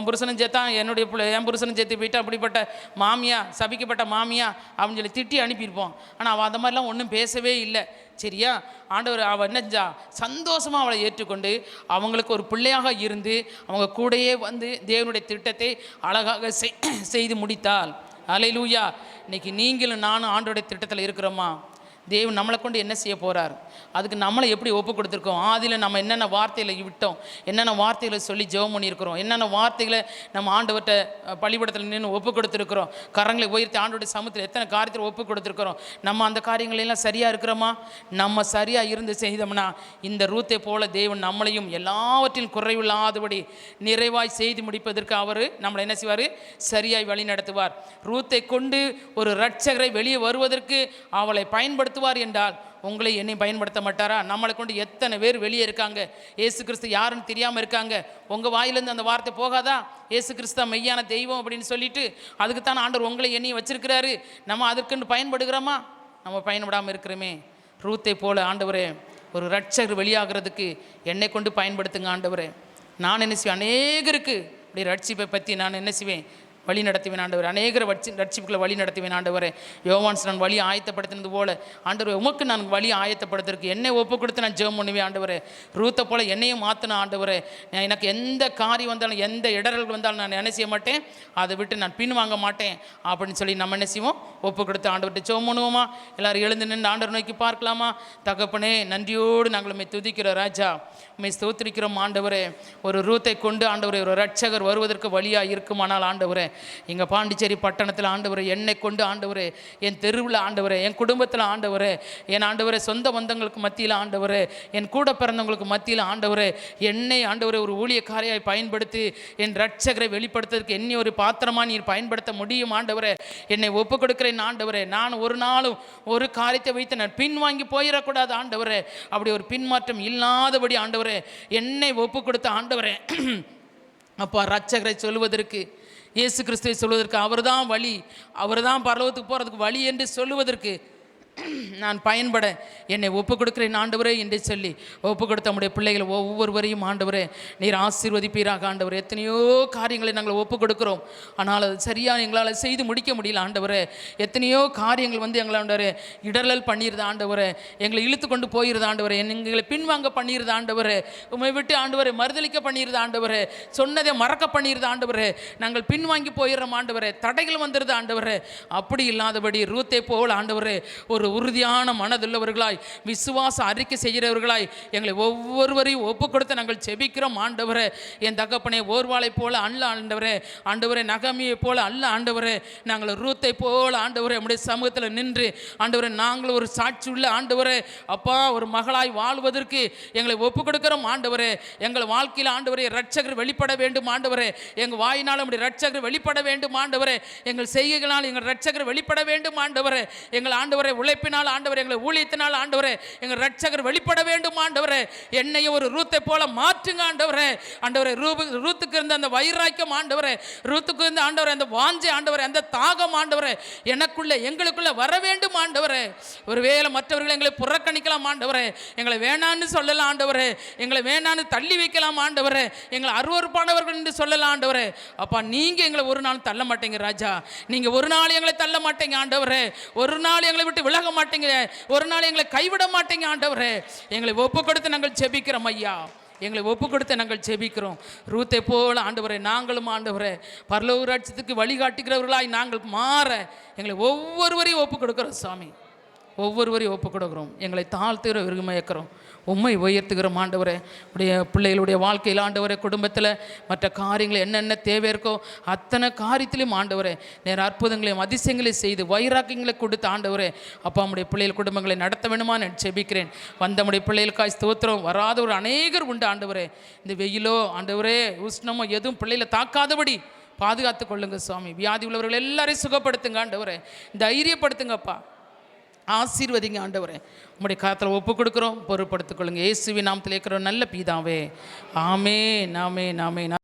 புருஷனும் சேர்த்தான், என் புருஷனும் சேர்த்து போயிட்டு அப்படிப்பட்ட மாமியா, சபிக்கப்பட்ட மாமியா அப்படின்னு சொல்லி திட்டி அனுப்பியிருப்போம். ஆனால் அவள் அந்த மாதிரிலாம் ஒன்றும் பேசவே இல்லை. சரியா? ஆண்டவர் அவள் என்னஞ்சா சந்தோஷமாக அவளை ஏற்றுக்கொண்டு அவங்களுக்கு ஒரு பிள்ளையாக இருந்து அவங்க கூடையே தேவனுடைய திட்டத்தை அழகாக செய்து முடித்தாள். அல்லேலூயா. இன்னைக்கு நீங்களும் நானும் ஆண்டவருடைய திட்டத்தில் இருக்கிறோமா? தேவன் நம்மளை கொண்டு என்ன செய்ய போகிறார், அதுக்கு நம்மளை எப்படி ஒப்பு கொடுத்துருக்கோம், ஆதியில் நம்ம என்னென்ன வார்த்தைகளை விட்டோம், என்னென்ன வார்த்தைகளை சொல்லி ஜெபம் பண்ணியிருக்கிறோம், என்னென்ன வார்த்தைகளை நம்ம ஆண்டவர்கிட்ட பள்ளிக்கூடத்தில் நின்று ஒப்பு கொடுத்துருக்குறோம், கரங்களை உயர்த்தி ஆண்டோடைய சமூகத்தில் எத்தனை காரியத்தில் ஒப்பு கொடுத்துருக்குறோம். நம்ம அந்த காரியங்களெல்லாம் சரியாக இருக்கிறோமா? நம்ம சரியாக இருந்து செய்தோம்னா இந்த ரூத்தை போல தேவன் நம்மளையும் எல்லாவற்றிலும் குறைவில்லாதபடி நிறைவாய் செய்து முடிப்பதற்கு அவர் நம்மளை என்ன செய்வார், சரியாய் வழி நடத்துவார். ரூத்தை கொண்டு ஒரு இரட்சகரை வெளியே வருவதற்கு அவளை பயன்படுத்துவார் என்றால் உங்களை என்னை பயன்படுத்த மாட்டாரா? நம்மளை கொண்டு எத்தனை பேர் வெளியே இருக்காங்க, இயேசு கிறிஸ்து யாருன்னு தெரியாமல் இருக்காங்க. உங்கள் வாயிலேருந்து அந்த வார்த்தை போகாதா, இயேசு கிறிஸ்து மெய்யான தெய்வம் அப்படின்னு சொல்லிட்டு? அதுக்குத்தான் ஆண்டவர் உங்களை என்னையும் வச்சிருக்கிறாரு. நம்ம அதற்குன்னு பயன்படுகிறோமா? நம்ம பயன்படாமல் இருக்கிறோமே. ரூத்தை போல ஆண்டவரே ஒரு இரட்சகர் வெளியாகிறதுக்கு என்னை கொண்டு பயன்படுத்துங்க ஆண்டவரே. நான் என்ன செய்வேன், அநேகருக்கு அப்படி ரட்சிப்பை பற்றி நான் என்ன செய்வேன், வழி நடத்துவேன் ஆண்டவர். அநேகரை ரட்சிப்புகளை வழி நடத்துவேன் ஆண்டவரே. யோவான்ஸ் நான் வழி ஆயத்தப்படுத்தினது போல ஆண்டவரே உமக்கு நான் வழி ஆயத்தப்படுத்துறதுக்கு என்னை ஒப்பு கொடுத்து நான் ஜெபம் பண்ணுவேன் ஆண்டவரே. ரூத்தை போல என்னையும் மாற்றின ஆண்டவரே. எனக்கு எந்த காரியம் வந்தாலும் எந்த இடர்கள் வந்தாலும் நான் என்ன செய்ய மாட்டேன், அதை விட்டு நான் பின் வாங்க மாட்டேன் அப்படின்னு சொல்லி நம்ம என்ன செய்வோம், ஒப்பு கொடுத்து ஆண்டவர்கிட்ட ஜெபம் பண்ணுவோமா? எல்லாரும் எழுந்து நின்று ஆண்டவர் நோக்கி பார்க்கலாமா? தகப்பனே, நன்றியோடு நாங்கள் உம்மை துதிக்கிறோம் ராஜா, உம்மை ஸ்தோத்திரிக்கிறோம் ஆண்டவரே. ஒரு ரூத்தை கொண்டு ஆண்டவரே ஒரு இரட்சகர் வருவதற்கு வழியாக இருக்குமானால் ஆண்டவரே, எங்கள் பாண்டிச்சேரி பட்டணத்தில் ஆண்டவரே என்னை கொண்டு ஆண்டவரே, என் தெருவில் ஆண்டவரே, என் குடும்பத்தில் ஆண்டவரே, என் ஆண்டவரே சொந்த பந்தங்களுக்கு மத்தியில் ஆண்டவரே, என் கூட பிறந்தவங்களுக்கு மத்தியில் ஆண்டவரே, என்னை ஆண்டவரே ஒரு ஊழியக்காரியாய் பயன்படுத்தி என் இரட்சகரை வெளிப்படுத்துவதற்கு என்னை ஒரு பாத்திரமாக நீர் பயன்படுத்த முடியும் ஆண்டவரே. என்னை ஒப்பு கொடுக்கிறேன் ஆண்டவரே. நான் ஒரு நாளும் ஒரு காரியத்தை வைத்து நான் பின்வாங்கி போயிடக்கூடாது ஆண்டவரே. அப்படி ஒரு பின்மாற்றம் இல்லாதபடி ஆண்டவரே என்னை ஒப்பு கொடுத்த ஆண்டவரே. அப்போ இரட்சகரை சொல்வதற்கு, இயேசு கிறிஸ்துவை சொல்வதற்கு, அவர்தான் வழி, அவர்தான் பரலோகத்துக்கு போகிறதுக்கு வழி என்று சொல்லுவதற்கு நான் பயன்பட என்னை ஒப்பு கொடுக்கிறேன் ஆண்டவரே என்று சொல்லி ஒப்பு கொடுத்த நம்முடைய பிள்ளைகளை ஒவ்வொருவரையும் ஆண்டவரே நீர் ஆசீர்வதிப்பீராக ஆண்டவரே. எத்தனையோ காரியங்களை நாங்கள் ஒப்பு கொடுக்குறோம், ஆனால் அது சரியாக எங்களால் செய்து முடிக்க முடியல ஆண்டவரே. எத்தனையோ காரியங்கள் எங்களை ஆண்டவரே இடரல் பண்ணிடுது ஆண்டவரே, எங்களை இழுத்து கொண்டு போயிருது ஆண்டவரே, எங்களை பின்வாங்க பண்ணிடுது ஆண்டவரே, உண்மை விட்டு ஆண்டவரே மறுதளிக்க பண்ணிடுது ஆண்டவரே, சொன்னதை மறக்க பண்ணிடுது ஆண்டவரே, நாங்கள் பின்வாங்கி போயிடுறோம் ஆண்டவரே, தடைகள் வந்துடுது ஆண்டவரே. அப்படி இல்லாதபடி ரூத்தை போல் ஆண்டவரே ஒரு உறுதியான மனதுள்ளவர்களாய் விசுவாச அறிக்கை செய்கிறவர்களாய் எங்களை ஒவ்வொருவரையும் ஒப்பு கொடுத்து நாங்கள் செபிக்கிறோம் ஆண்டவரே. என் தகப்பனே, ஓர்வாளை போல அல்ல ஆண்டவரே, ஆண்டவரே நகமியை போல அல்ல ஆண்டவரே, நாங்கள் ரூத்தை போல ஆண்டவரே நம்முடைய சமூகத்தில் நின்று ஆண்டவரே நாங்கள் ஒரு சாட்சி உள்ள ஆண்டவரே அப்பா ஒரு மகளாய் வாழ்வதற்கு எங்களை ஒப்பு கொடுக்கிறோம் ஆண்டவரே. எங்கள் வாழ்க்கையில் ஆண்டவரே இரட்சகர் வெளிப்பட வேண்டும் ஆண்டவரே, எங்கள் வாயினால் நம்முடைய இரட்சகர் வெளிப்பட வேண்டும் ஆண்டவரே, எங்கள் செய்கைகளால் எங்கள் இரட்சகர் வெளிப்பட வேண்டும் ஆண்டவரே. எங்கள் ஆண்டவரை உழைப்பினால் ஆண்டவரே, எங்களை ஊழியத்தினால் ஆண்டவரே, எங்கள் ரட்சகர் வெளிப்பட வேண்டும் ஆண்டவரே. என்னையும் ஒரு ரூத்தை போல மாற்றுங்க ஆண்டவரே. ஆண்டவரே, ரூத்துக்கு இருந்த அந்த வைராக்கியம் ஆண்டவரே, ரூத்துக்கு இருந்த ஆண்டவரே அந்த வாஞ்சை ஆண்டவரே, அந்த தாகம் ஆண்டவரே எனக்குள்ள எங்களுக்குள்ள வர வேண்டும் ஆண்டவரே. ஒருவேளை மற்றவர்கள் எங்களை புறக்கணிக்கலாம் ஆண்டவரே, எங்களை வேணான்னு சொல்லலாம் ஆண்டவரே, எங்களை வேணான்னு தள்ளி வைக்கலாம் ஆண்டவரே, எங்களை அருவருப்பானவர்கள் என்று சொல்லலாம் ஆண்டவரே. அப்பா, நீங்க எங்களை ஒரு நாள் தள்ள மாட்டீங்க ராஜா. நீங்க ஒரு நாள் எங்களை தள்ள மாட்டீங்க ஆண்டவரே. ஒரு நாள் எங்களை விட்டு விலக மாட்டீங்க. ஒரு நாள் எங்களை கைவிட மாட்டீங்க ஆண்டவரே. எங்களை ஒப்பு கொடுத்து நாங்கள் ஜெபிக்கிறோம் ஐயா. எங்களை ஒப்பு கொடுத்து நாங்கள் ஜெபிக்கிறோம். ரூத்தை போல ஆண்டவரே நாங்களும் ஆண்டவரே பரலோக ராஜ்யத்துக்கு வழிகாட்டுகிறவர்களாய் நாங்கள் மாற எங்களை ஒவ்வொருவரையும் ஒப்பு கொடுக்குறோம் சாமி. ஒவ்வொருவரையும் ஒப்பு கொடுக்குறோம். எங்களை தாழ்த்துகிற விரும்பயக்கிறோம், உம்மை உயர்த்துகிறோம் ஆண்டவரே. உடைய பிள்ளைகளுடைய வாழ்க்கையில் ஆண்டவரே, குடும்பத்தில் மற்ற காரியங்கள் என்னென்ன தேவை இருக்கோ அத்தனை காரியத்திலையும் ஆண்டவரே நேர அற்புதங்களையும் அதிசயங்களையும் செய்து வைராக்கியங்களை கொடுத்து ஆண்டவரே அப்பா நம்முடைய பிள்ளைகள் குடும்பங்களை நடத்த வேணுமா நான் ஜெபிக்கிறேன். வந்த நம்முடைய பிள்ளைகளுக்காய் ஸ்தோத்திரம். வராத ஒரு அநேகர் உண்டு ஆண்டவரே. இந்த வெயிலோ ஆண்டவரே உஷ்ணமோ எதுவும் பிள்ளைகளை தாக்காதபடி பாதுகாத்து கொள்ளுங்க சுவாமி. வியாதி உள்ளவர்கள் எல்லாரையும் சுகப்படுத்துங்க ஆண்டவரே, தைரியப்படுத்துங்கப்பா, ஆசீர்வதிங்க ஆண்டவரே. உம்முடைய கரத்தில் ஒப்பு கொடுக்குறோம், பொறுப்படுத்திக் கொள்ளுங்க. இயேசுவின் நாமத்தில் இருக்கிற நல்ல பிதாவே, ஆமென், ஆமென், ஆமென்.